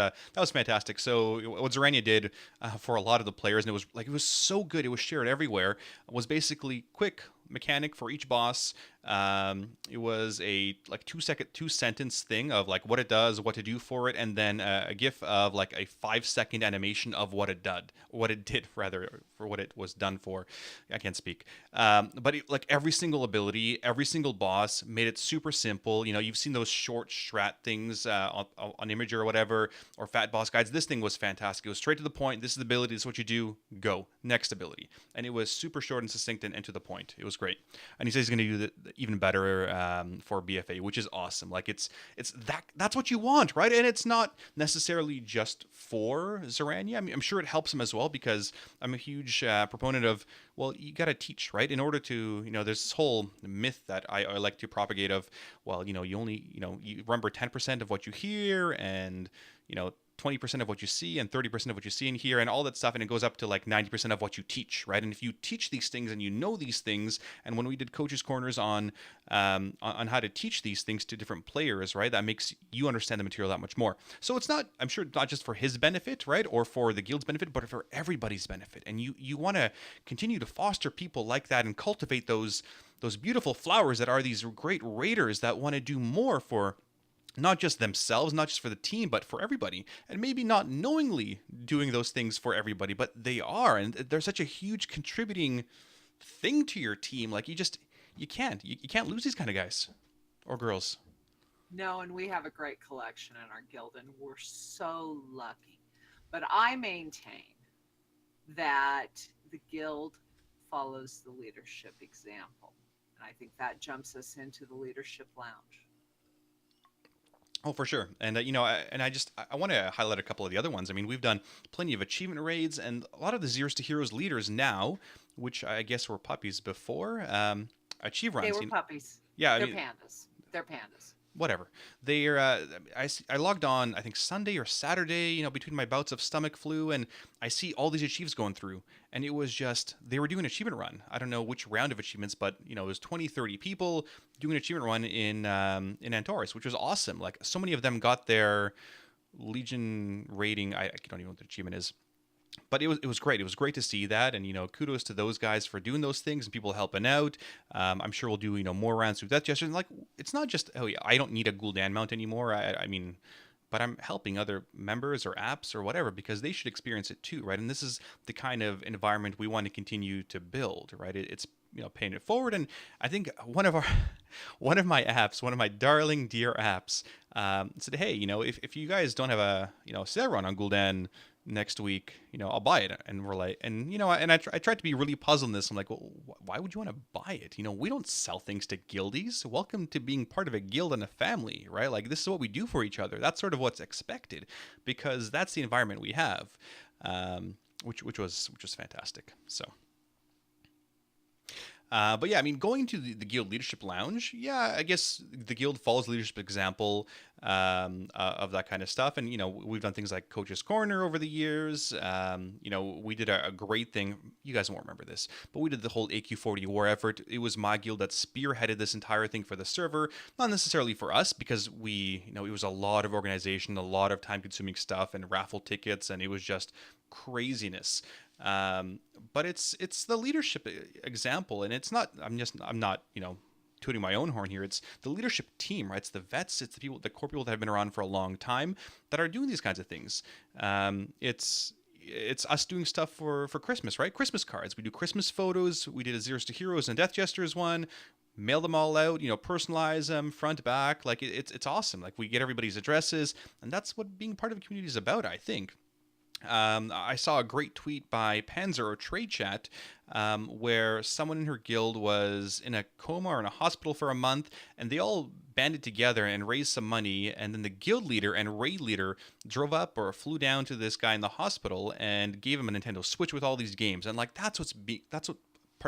fantastic. So what Zerania did for a lot of the players, and it was so good, it was shared everywhere, was basically quick mechanic for each boss. It was a like 2 sentence thing of like what it does, what to do for it, and then a GIF of like a 5 second animation of what it did rather, for what it was done for. I can't speak. But like every single ability, every single boss made it super simple. You know, you've seen those short strat things on Imager or whatever, or fat boss guides. This thing was fantastic. It was straight to the point. This is the ability. This is what you do. Go next ability, and it was super short and succinct and to the point. It was great. And he says he's going to do even better for BFA, which is awesome. Like that's what you want, right? And it's not necessarily just for Zorania. I mean, I'm sure it helps him as well, because I'm a huge proponent of, well, you got to teach, right? In order to, you know, there's this whole myth that I like to propagate of, well, you know, you only, you know, you remember 10% of what you hear, and, you know, 20% of what you see, and 30% of what you see and hear, and all that stuff, and it goes up to like 90% of what you teach, right? And if you teach these things and you know these things, and when we did coaches corners on how to teach these things to different players, right, that makes you understand the material that much more. So it's not, I'm sure, not just for his benefit, right, or for the guild's benefit, but for everybody's benefit. And you want to continue to foster people like that and cultivate those beautiful flowers that are these great raiders that want to do more for not just themselves, not just for the team, but for everybody. And maybe not knowingly doing those things for everybody, but they are. And they're such a huge contributing thing to your team. Like you can't lose these kind of guys or girls. No, and we have a great collection in our guild, and we're so lucky. But I maintain that the guild follows the leadership example. And I think that jumps us into the leadership lounge. Oh, for sure. And, you know, I want to highlight a couple of the other ones. I mean, we've done plenty of achievement raids, and a lot of the Zeros to Heroes leaders now, which I guess were puppies before, achieve runs. They were puppies. Yeah. They're pandas. They're pandas. Whatever. They're, I logged on, I think Sunday or Saturday, you know, between my bouts of stomach flu, and I see all these achieves going through, and it was just, they were doing an achievement run. I don't know which round of achievements, but, you know, it was 20, 30 people doing an achievement run in Antaurus, which was awesome. Like, so many of them got their Legion rating. I don't even know what the achievement is. But it was great. It was great to see that, and, you know, kudos to those guys for doing those things and people helping out. I'm sure we'll do, you know, more rounds with Death Jesters. And like, it's not just, oh yeah, I don't need a Gul'dan mount anymore. I mean, but I'm helping other members or apps or whatever, because they should experience it too, right? And this is the kind of environment we want to continue to build, right? It's, you know, paying it forward. And I think one of my apps, one of my darling dear apps, said, hey, you know, if you guys don't have a, you know, sale run on Gul'dan next week, you know, I'll buy it. And we're like, and, you know, and I tried to be really puzzled in this. I'm like, well, why would you want to buy it? You know, we don't sell things to guildies. Welcome to being part of a guild and a family, right? Like, this is what we do for each other. That's sort of what's expected, because that's the environment we have, which was fantastic. So. But yeah, I mean, going to the Guild Leadership Lounge, yeah, I guess the Guild follows leadership example of that kind of stuff. And, you know, we've done things like Coach's Corner over the years. You know, we did a great thing. You guys won't remember this, but we did the whole AQ40 war effort. It was my guild that spearheaded this entire thing for the server. Not necessarily for us, because we, you know, it was a lot of organization, a lot of time-consuming stuff, and raffle tickets, and it was just craziness. But it's the leadership example, and it's not, I'm not, you know, tooting my own horn here. It's the leadership team, right? It's the vets, it's the people, the core people that have been around for a long time that are doing these kinds of things. It's us doing stuff for Christmas, right? Christmas cards. We do Christmas photos. We did a Zeros to Heroes and Death Jesters one. Mail them all out, you know, personalize them front, back. Like, it's awesome. Like, we get everybody's addresses, and that's what being part of a community is about, I think. I saw a great tweet by Panzer or Trade Chat, where someone in her guild was in a coma or in a hospital for a month, and they all banded together and raised some money, and then the guild leader and raid leader drove up or flew down to this guy in the hospital and gave him a Nintendo Switch with all these games. And like, that's what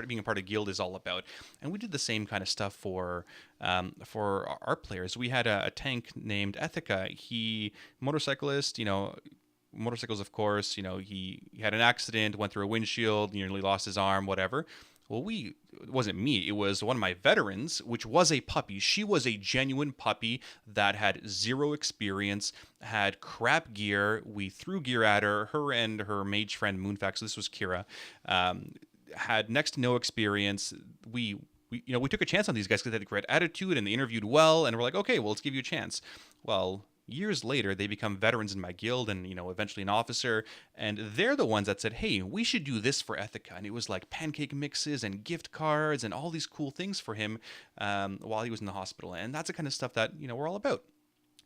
being a part of guild is all about. And we did the same kind of stuff for our players. We had a tank named Ethica. He, motorcyclist, you know, motorcycles, of course, you know, he had an accident, went through a windshield, nearly lost his arm, whatever. Well, it wasn't me. It was one of my veterans, which was a puppy. She was a genuine puppy that had zero experience, had crap gear. We threw gear at her. Her and her mage friend, Moonfax, so this was Kira, had next to no experience. We we took a chance on these guys because they had a great attitude and they interviewed well, and we're like, okay, well, let's give you a chance. Well, years later, they become veterans in my guild and, eventually an officer. And they're the ones that said, hey, we should do this for Ethica. And it was like pancake mixes and gift cards and all these cool things for him while he was in the hospital. And that's the kind of stuff that, we're all about.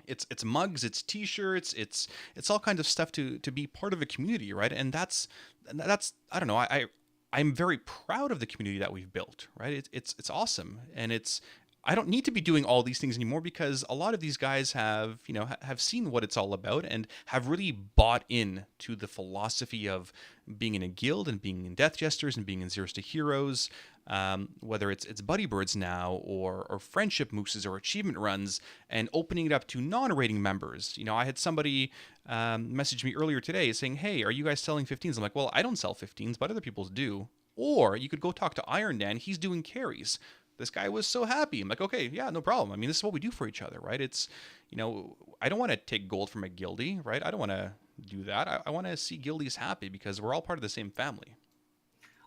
It's mugs, it's t-shirts, it's all kinds of stuff to be part of a community, right? And that's I don't know, I'm very proud of the community that we've built, right? It's awesome, and I don't need to be doing all these things anymore because a lot of these guys have have seen what it's all about and have really bought in to the philosophy of being in a guild and being in Death Jesters and being in Zeros to Heroes. Whether it's buddy birds now or friendship mooses or achievement runs, and opening it up to non-rating members. I had somebody message me earlier today saying, hey, are you guys selling 15s? I'm like, well, I don't sell 15s, but other people do. Or you could go talk to Iron Dan. He's doing carries. This guy was so happy. I'm like, okay, yeah, no problem. I mean, this is what we do for each other, right? It's, I don't want to take gold from a guildie, right? I don't want to do that. I want to see guildies happy because we're all part of the same family.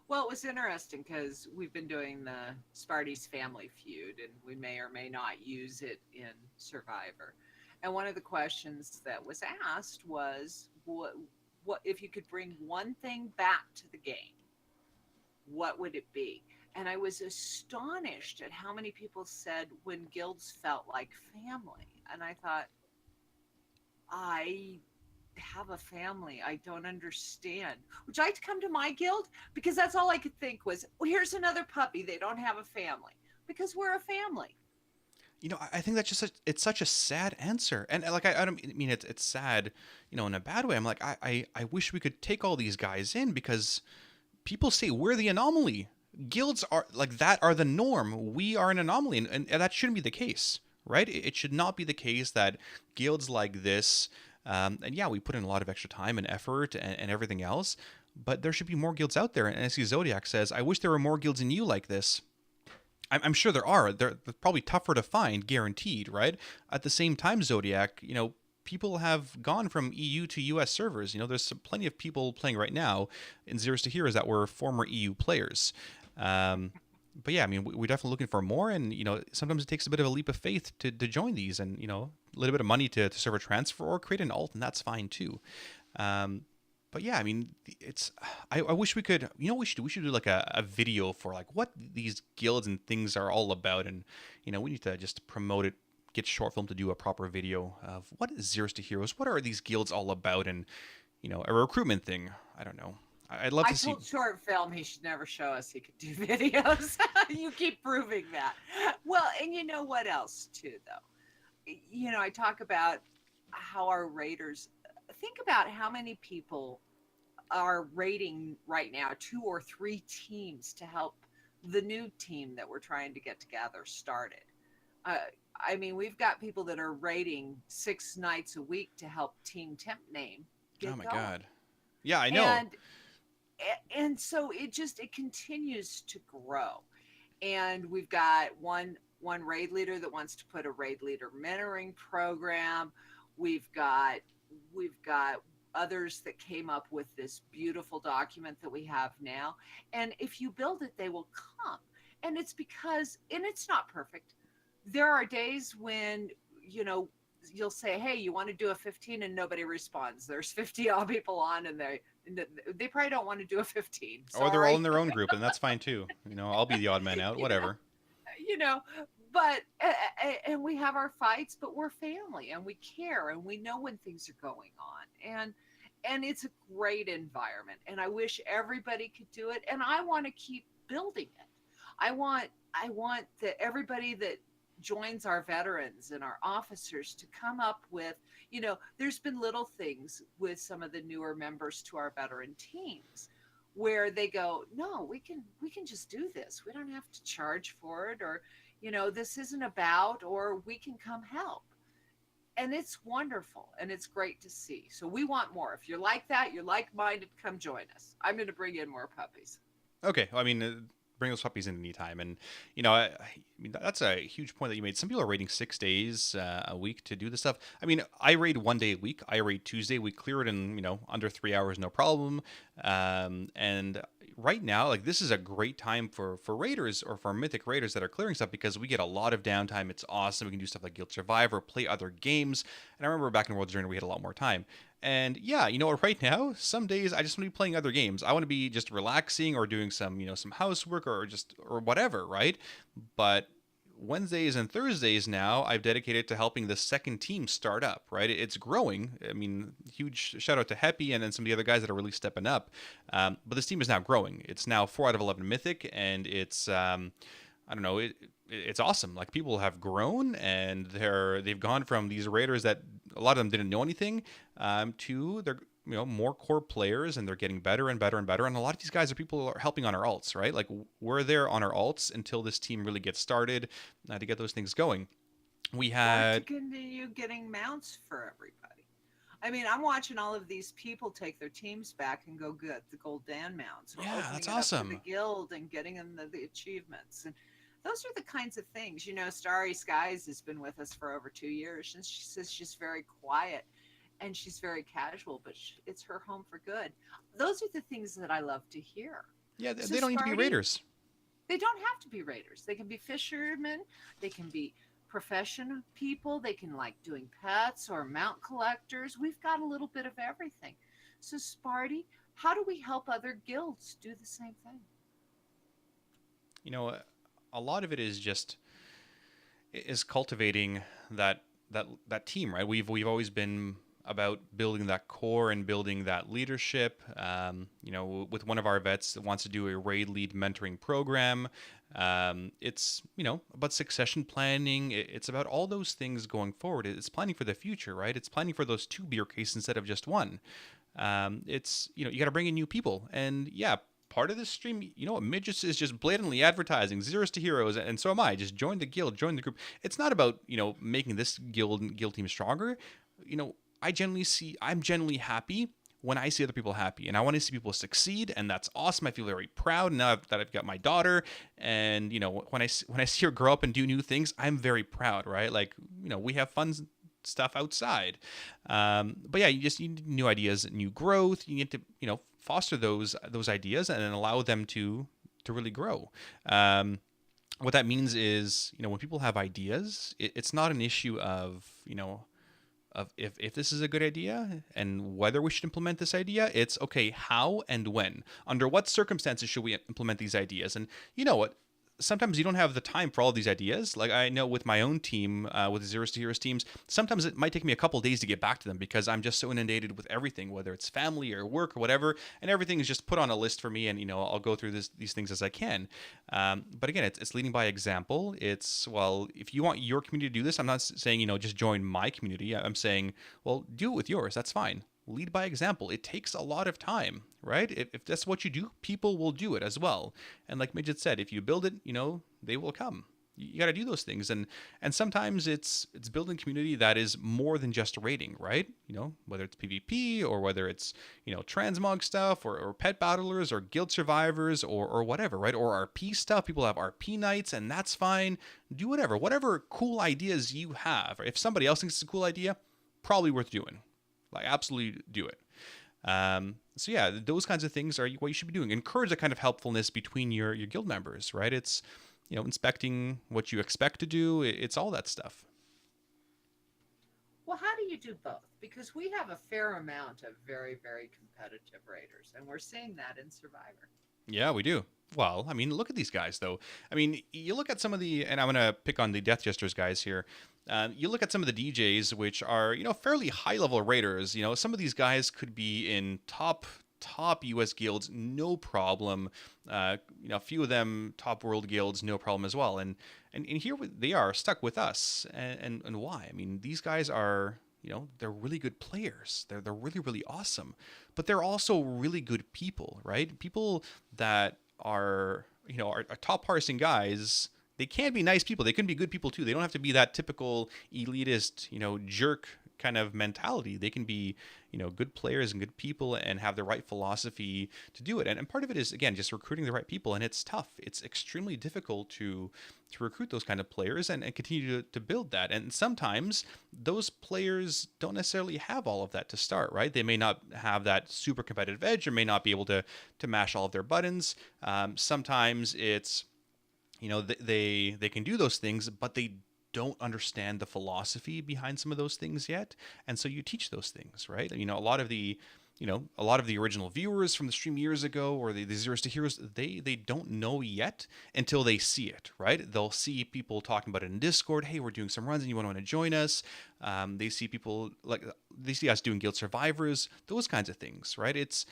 Well, it was interesting because we've been doing the Sparty's Family Feud, and we may or may not use it in Survivor. And one of the questions that was asked was, what if you could bring one thing back to the game? What would it be? And I was astonished at how many people said when guilds felt like family. And I thought, I have a family. I don't understand. Would you like to come to my guild? Because that's all I could think was, well, here's another puppy. They don't have a family. Because we're a family. I think that's just it's such a sad answer. And like, I don't mean it's sad, in a bad way. I'm like, I wish we could take all these guys in because people say we're the anomaly. Guilds are like that are the norm. We are an anomaly, and that shouldn't be the case, right? It should not be the case that guilds like this, and yeah, we put in a lot of extra time and effort and everything else, but there should be more guilds out there. And I see Zodiac says, I wish there were more guilds in you like this. I'm sure there are. They're probably tougher to find, guaranteed, right? At the same time, Zodiac, people have gone from EU to US servers. There's plenty of people playing right now in Zeros to Heroes that were former EU players. But yeah, I mean, we're definitely looking for more, and sometimes it takes a bit of a leap of faith to join these, and a little bit of money to serve a transfer or create an alt, and that's fine too. But yeah, I mean, I wish we could, what we should do? We should do like a video for like what these guilds and things are all about, and we need to just promote it, get short film to do a proper video of what is Zeros to Heroes, what are these guilds all about, and a recruitment thing. I don't know. I'd love to see. I told short film he should never show us he could do videos. You keep proving that. Well, and you know what else too, though? I talk about how our raiders, think about how many people are raiding right now 2 or 3 teams to help the new team that we're trying to get together started. I mean, we've got people that are raiding 6 nights a week to help Team Temp Name get going. God. Yeah, I know. And so it continues to grow. And we've got one raid leader that wants to put a raid leader mentoring program. We've got others that came up with this beautiful document that we have now. And if you build it, they will come. And it's because, and it's not perfect. There are days when, you'll say, hey, you want to do a 15, and nobody responds. There's 50 odd people on, and they probably don't want to do a 15. Sorry. Or they're all in their own group, and that's fine too. I'll be the odd man out, whatever. But and we have our fights, but we're family, and we care, and we know when things are going on, and it's a great environment, and I wish everybody could do it, and I want to keep building it. I want that everybody that joins our veterans and our officers to come up with, there's been little things with some of the newer members to our veteran teams where they go, no, we can just do this. We don't have to charge for it, or, this isn't about, or we can come help. And it's wonderful, and it's great to see. So we want more. If you're like that, you're like-minded, come join us. I'm going to bring in more puppies. Okay. Well, I mean, bring those puppies in any time. And, I mean, that's a huge point that you made. Some people are raiding 6 days a week to do this stuff. I mean, I raid 1 day a week. I raid Tuesday. We clear it in, under 3 hours, no problem. And, right now, like this is a great time for raiders or for mythic raiders that are clearing stuff because we get a lot of downtime. It's awesome. We can do stuff like Guild Survivor, play other games. And I remember back in World's Journey we had a lot more time. And yeah, you know what? Right now, some days I just want to be playing other games. I want to be just relaxing or doing some, some housework or just or whatever, right? But Wednesdays and Thursdays now I've dedicated to helping the second team start up, right? It's growing. I mean, huge shout out to Heppy and then some of the other guys that are really stepping up. But this team is now growing. It's now 4 out of 11 Mythic, and it's, I don't know, it's awesome. Like people have grown and they've gone from these raiders that a lot of them didn't know anything to they're more core players, and they're getting better and better and better. And a lot of these guys are people who are helping on our alts, right? Like we're there on our alts until this team really gets started to get those things going. We had to continue getting mounts for everybody. I mean, I'm watching all of these people take their teams back and go get the gold Dan mounts. Or yeah, that's it up awesome. to the guild and getting them the achievements, and those are the kinds of things. Starry Skies has been with us for over 2 years, and she says she's very quiet and she's very casual, but it's her home for good. Those are the things that I love to hear. Yeah, they don't need to be raiders. They don't have to be raiders. They can be fishermen. They can be professional people. They can like doing pets or mount collectors. We've got a little bit of everything. So Sparty, how do we help other guilds do the same thing? A lot of it is cultivating that team, right? We've always been about building that core and building that leadership. With one of our vets that wants to do a raid lead mentoring program, it's about succession planning. It's about all those things going forward. It's planning for the future, right? It's planning for those 2 beer cases instead of just 1. It's you got to bring in new people, and yeah. Part of this stream, Midgettes is just blatantly advertising zeros to heroes, and so am I. Just join the guild, join the group. It's not about making this guild team stronger. I'm generally happy when I see other people happy, and I want to see people succeed, and that's awesome. I feel very proud now that I've got my daughter, and when I see her grow up and do new things, I'm very proud, right? Like we have fun stuff outside, but yeah, you just need new ideas, new growth. You need to foster those ideas and then allow them to really grow. What that means is when people have ideas, it's not an issue of if this is a good idea and whether we should implement this idea. It's okay, how and when, under what circumstances should we implement these ideas. And you know what, sometimes you don't have the time for all these ideas. Like I know with my own team, with the Zeros to Heroes teams, sometimes it might take me a couple days to get back to them because I'm just so inundated with everything, whether it's family or work or whatever, and everything is just put on a list for me, and I'll go through these things as I can. But again, it's leading by example. It's, well, if you want your community to do this, I'm not saying just join my community. I'm saying, well, do it with yours. That's fine. Lead by example. It takes a lot of time, right? If that's what you do, people will do it as well. And like Midget said, if you build it, they will come. You got to do those things, and sometimes it's building community that is more than just raiding, right? Whether it's PvP or whether it's transmog stuff or pet battlers or guild survivors or whatever, right? Or RP stuff. People have RP nights, and that's fine. Do whatever cool ideas you have. If somebody else thinks it's a cool idea, probably worth doing. Like, absolutely do it. So yeah, those kinds of things are what you should be doing. Encourage that kind of helpfulness between your guild members, right? It's, inspecting what you expect to do. It's all that stuff. Well, how do you do both? Because we have a fair amount of very, very competitive raiders, and we're seeing that in Survivor. Yeah, we do. Well, I mean, look at these guys, though. I mean, you look at some of the, and I'm going to pick on the Death Jesters guys here. You look at some of the DJs, which are, fairly high-level raiders. Some of these guys could be in top U.S. guilds, no problem. A few of them top world guilds, no problem as well. And here they are stuck with us. And why? I mean, these guys are, they're really good players. They're really, really awesome. But they're also really good people, right? People that are top parsing guys. They can be nice people. They can be good people too. They don't have to be that typical elitist, jerk kind of mentality. They can be, good players and good people and have the right philosophy to do it. And part of it is, again, just recruiting the right people. And it's tough. It's extremely difficult to recruit those kind of players and continue to build that. And sometimes those players don't necessarily have all of that to start, right? They may not have that super competitive edge or may not be able to mash all of their buttons. Sometimes it's, they can do those things, but they don't understand the philosophy behind some of those things yet. And so you teach those things, right? A lot of the original viewers from the stream years ago, or the Zeros to Heroes, they don't know yet until they see it, right? They'll see people talking about it in Discord. Hey, we're doing some runs and you want to join us. They see us doing Guild Survivors, those kinds of things, right?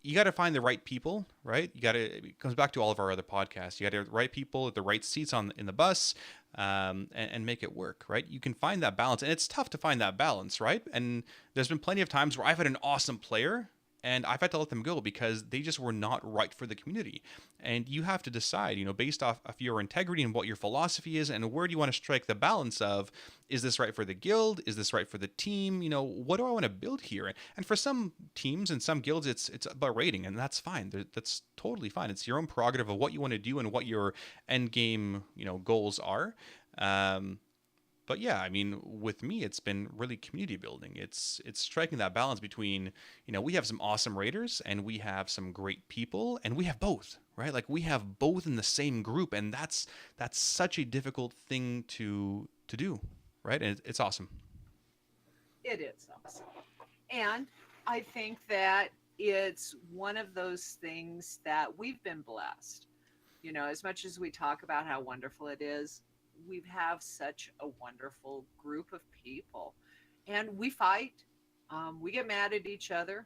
You got to find the right people, right? It comes back to all of our other podcasts. You got to have the right people at the right seats in the bus, and make it work, right? You can find that balance, and it's tough to find that balance, right? And there's been plenty of times where I've had an awesome player and I've had to let them go because they just were not right for the community. And you have to decide, based off of your integrity and what your philosophy is, and where do you want to strike the balance of, is this right for the guild? Is this right for the team? What do I want to build here? And for some teams and some guilds, it's about rating, and that's fine. That's totally fine. It's your own prerogative of what you want to do and what your end game, goals are. But yeah, with me, it's been really community building. It's striking that balance between, we have some awesome raiders and we have some great people, and we have both, right? Like we have both in the same group, and that's such a difficult thing to do, right? And it's awesome. It is awesome. And I think that it's one of those things that we've been blessed. As much as we talk about how wonderful it is, we have such a wonderful group of people, and we fight. We get mad at each other.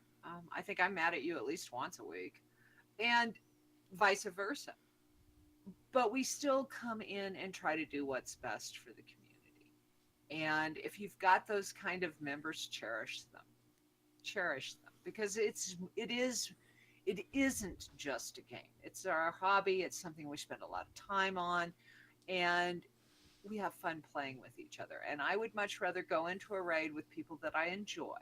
I think I'm mad at you at least once a week, and vice versa. But we still come in and try to do what's best for the community. And if you've got those kind of members, cherish them, because it isn't just a game. It's our hobby. It's something we spend a lot of time on, and we have fun playing with each other. And I would much rather go into a raid with people that I enjoy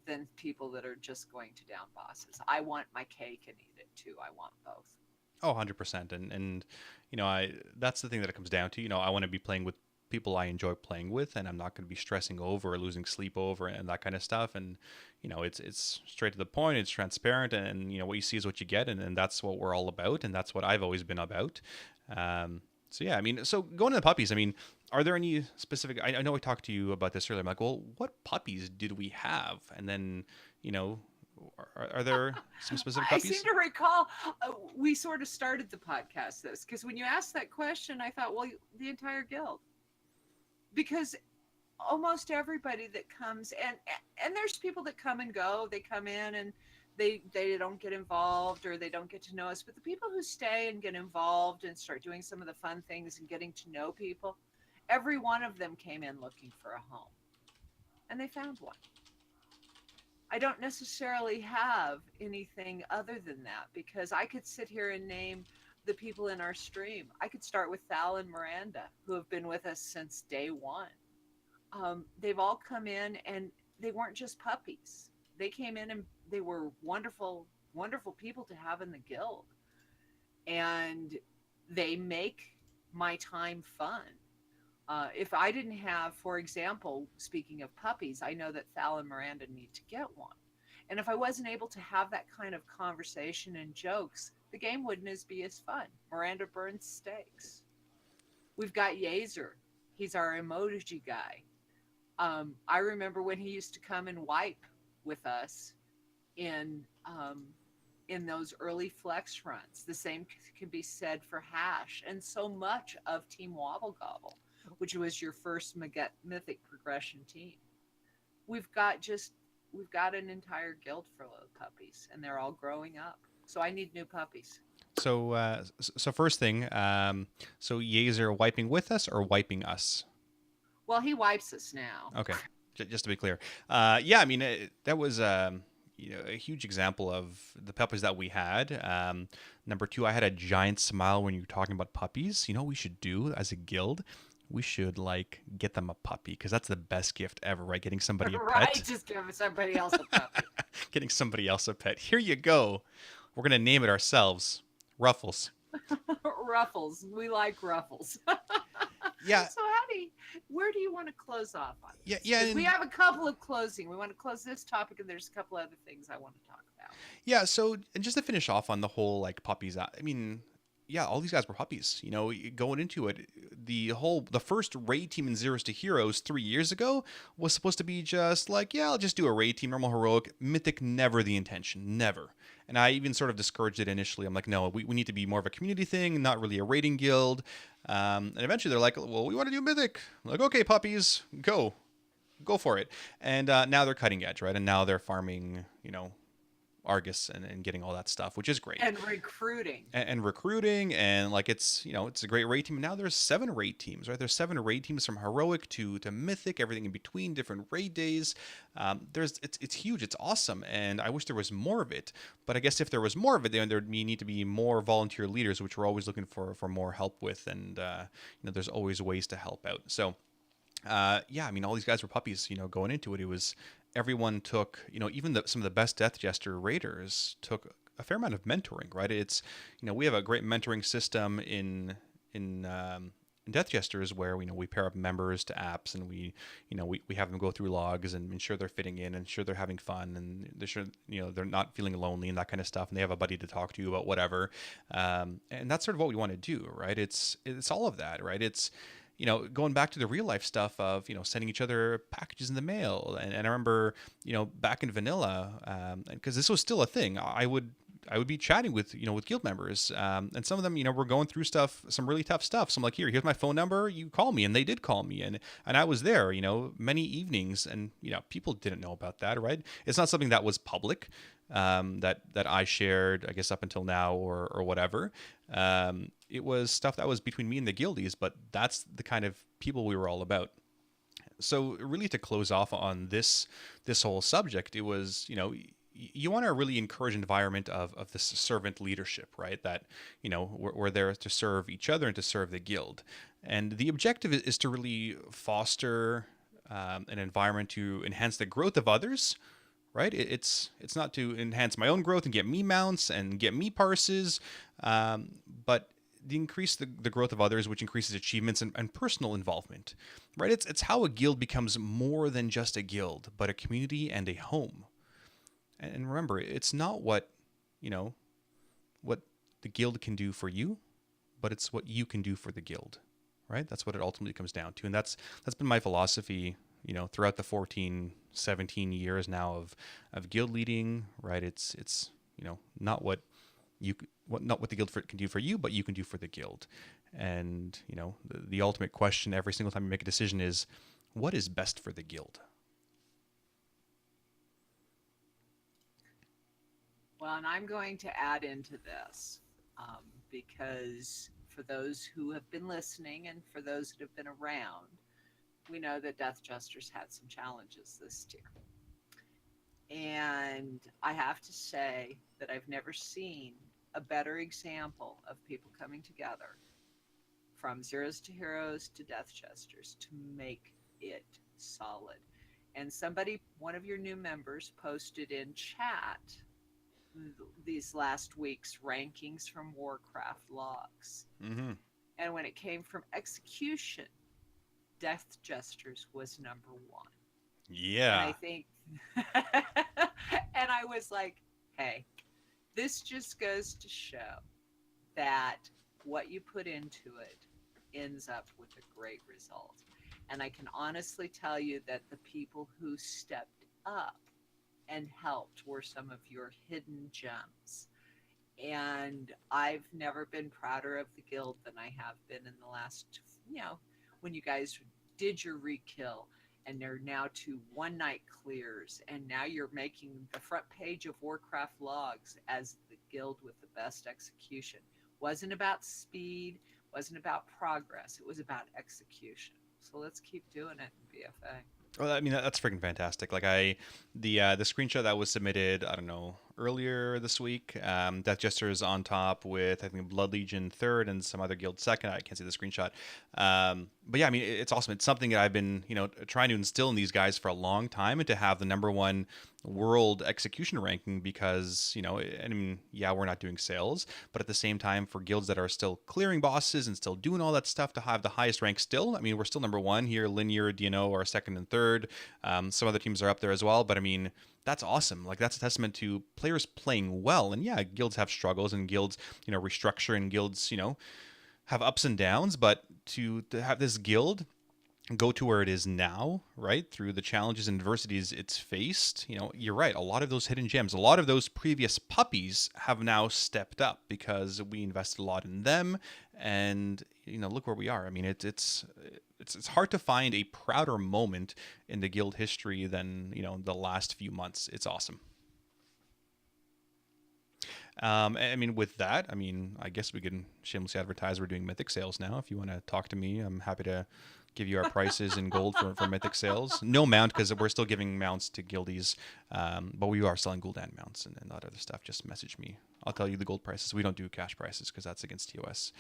than people that are just going to down bosses. I want my cake and eat it too. I want both. Oh, 100%. And that's the thing that it comes down to. I want to be playing with people I enjoy playing with, and I'm not going to be stressing over or losing sleep over and that kind of stuff. And it's straight to the point. It's transparent, and what you see is what you get, and that's what we're all about, and that's what I've always been about. So yeah, so going to the puppies, are there any specific, I know I talked to you about this earlier. I'm like, well, what puppies did we have? And then, are there some specific puppies? I seem to recall we sort of started the podcast because when you asked that question, I thought, well, the entire guild. Because almost everybody that comes, and there's people that come and go, they come in and they don't get involved or they don't get to know us, but the people who stay and get involved and start doing some of the fun things and getting to know people, every one of them came in looking for a home, and they found one. I don't necessarily have anything other than that, because I could sit here and name the people in our stream. I could start with Thal and Miranda, who have been with us since day one. They've all come in, and they weren't just puppies. They came in and they were wonderful, wonderful people to have in the guild. And they make my time fun. If I didn't have, for example, speaking of puppies, I know that Thal and Miranda need to get one. And if I wasn't able to have that kind of conversation and jokes, the game wouldn't be as fun. Miranda burns steaks. We've got Yazer. He's our emoji guy. I remember when he used to come and wipe with us in those early flex runs. The same can be said for Hash and so much of Team Wobble Gobble, which was your first mythic progression team. We've got an entire guild full of puppies, and they're all growing up. So I need new puppies. So first thing, so Yazer wiping with us or wiping us? Well, he wipes us now. Okay, just to be clear. That was a huge example of the puppies that we had. Number two, I had a giant smile when you were talking about puppies. We should do as a guild? we should like get them a puppy because that's the best gift ever, right? Getting somebody a Right, pet. just give somebody else a puppy. Getting somebody else a pet. Here you go. We're gonna name it ourselves. Ruffles. Ruffles. We like ruffles. Yeah, So where do you want to close off on yeah, this? yeah. 'Cause we And have a couple of closing. We want to close this topic, and there's a couple other things I want to talk about. yeah, so and just to finish off on the whole like puppies, I mean, yeah, all these guys were puppies. Going into it, the first raid team in Zeros to Heroes 3 years ago was supposed to be just like, yeah, I'll just do a raid team, normal heroic, mythic, never the intention, never. And I even sort of discouraged it initially. I'm like, no, we need to be more of a community thing, not really a raiding guild. And eventually they're like, well, we want to do mythic. I'm like, okay, puppies, go for it. And now they're cutting edge, right? And now they're farming, Argus and getting all that stuff, which is great. And recruiting. And recruiting, and like it's a great raid team. And now there's 7 raid teams, right? There's 7 raid teams from heroic to mythic, everything in between, different raid days. It's huge, it's awesome, and I wish there was more of it. But I guess if there was more of it, then there'd need to be more volunteer leaders, which we're always looking for more help with. And there's always ways to help out. So yeah, I mean, all these guys were puppies. Going into it, it was everyone took. Even some of the best Death Jester raiders took a fair amount of mentoring. Right? It's we have a great mentoring system in Death Jesters where we pair up members to apps and we have them go through logs and ensure they're fitting in, and ensure they're having fun, and they're sure they're not feeling lonely and that kind of stuff, and they have a buddy to talk to about whatever. And that's sort of what we want to do, right? It's all of that, right? It's going back to the real life stuff of, sending each other packages in the mail. And I remember, back in vanilla, because this was still a thing, I would be chatting with guild members. And some of them, were going through stuff, some really tough stuff. So I'm like, here's my phone number. You call me. And they did call me. And I was there, many evenings, and, people didn't know about that, right? It's not something that was public. That I shared, I guess, up until now or whatever. It was stuff that was between me and the guildies, but that's the kind of people we were all about. So really, to close off on this whole subject, it was, you want to really encourage an environment of this servant leadership, right? That, we're there to serve each other and to serve the guild. And the objective is to really foster an environment to enhance the growth of others, right? It's not to enhance my own growth and get me mounts and get me parses, but to increase the growth of others, which increases achievements and personal involvement, right? It's how a guild becomes more than just a guild, but a community and a home. And remember, it's not what the guild can do for you, but it's what you can do for the guild, right? That's what it ultimately comes down to. And that's been my philosophy, throughout the 17 years now of guild leading, right? It's not what the guild can do for you, but you can do for the guild. And the ultimate question every single time you make a decision is, what is best for the guild? Well, and I'm going to add into this because for those who have been listening and for those that have been around, we know that Death Jesters had some challenges this year. And I have to say that I've never seen a better example of people coming together from Zeros to Heroes to Death Jesters to make it solid. And one of your new members posted in chat these last week's rankings from Warcraft logs. Mm-hmm. And when it came from execution, Death Jesters was number 1. Yeah. And I think, and I was like, hey, this just goes to show that what you put into it ends up with a great result. And I can honestly tell you that the people who stepped up and helped were some of your hidden gems. And I've never been prouder of the guild than I have been in the last, when you guys did your re-kill, and they're now to one night clears, and now you're making the front page of Warcraft logs as the guild with the best execution. Wasn't about speed, wasn't about progress, it was about execution. So let's keep doing it in BFA. Well, I mean, that's freaking fantastic. Like the screenshot that was submitted, I don't know, earlier this week. Death Jesters on top with, I think, Blood Legion third and some other guild second. I can't see the screenshot. But yeah, I mean, it's awesome. It's something that I've been, trying to instill in these guys for a long time, and to have the number one world execution ranking, because, I mean, yeah, we're not doing sales, but at the same time, for guilds that are still clearing bosses and still doing all that stuff, to have the highest rank still. I mean, we're still number one here. Linear, DNO are second and third. Some other teams are up there as well, but I mean, that's awesome. Like, that's a testament to players playing well. And yeah, guilds have struggles, and guilds, restructure, and guilds, have ups and downs, but to have this guild go to where it is now, right, through the challenges and adversities it's faced, you're right, a lot of those hidden gems, a lot of those previous puppies have now stepped up because we invested a lot in them. And look where we are. I mean, it's hard to find a prouder moment in the guild history than the last few months. It's awesome. I mean, with that, I mean, I guess we can shamelessly advertise we're doing Mythic sales now. If you want to talk to me, I'm happy to give you our prices in gold for Mythic sales. No mount, because we're still giving mounts to guildies, but we are selling Gul'dan mounts and that other stuff. Just message me. I'll tell you the gold prices. We don't do cash prices because that's against TOS.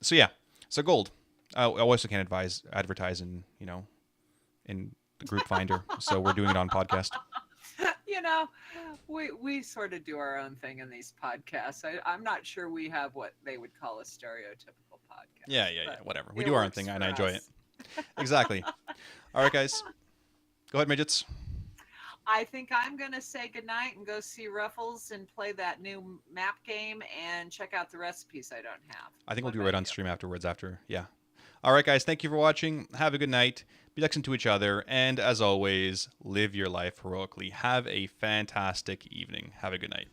So yeah, so gold. I also can't advertise in the group finder, so we're doing it on podcast. We sort of do our own thing in these podcasts. I'm not sure we have what they would call a stereotypical podcast. Yeah, whatever. We do our own thing, and I enjoy it. Exactly. All right, guys. Go ahead, midgets. I think I'm going to say goodnight and go see Ruffles and play that new map game and check out the recipes I don't have. I think we'll do it right on stream afterwards yeah. All right, guys. Thank you for watching. Have a good night. Be excellent to each other. And as always, live your life heroically. Have a fantastic evening. Have a good night.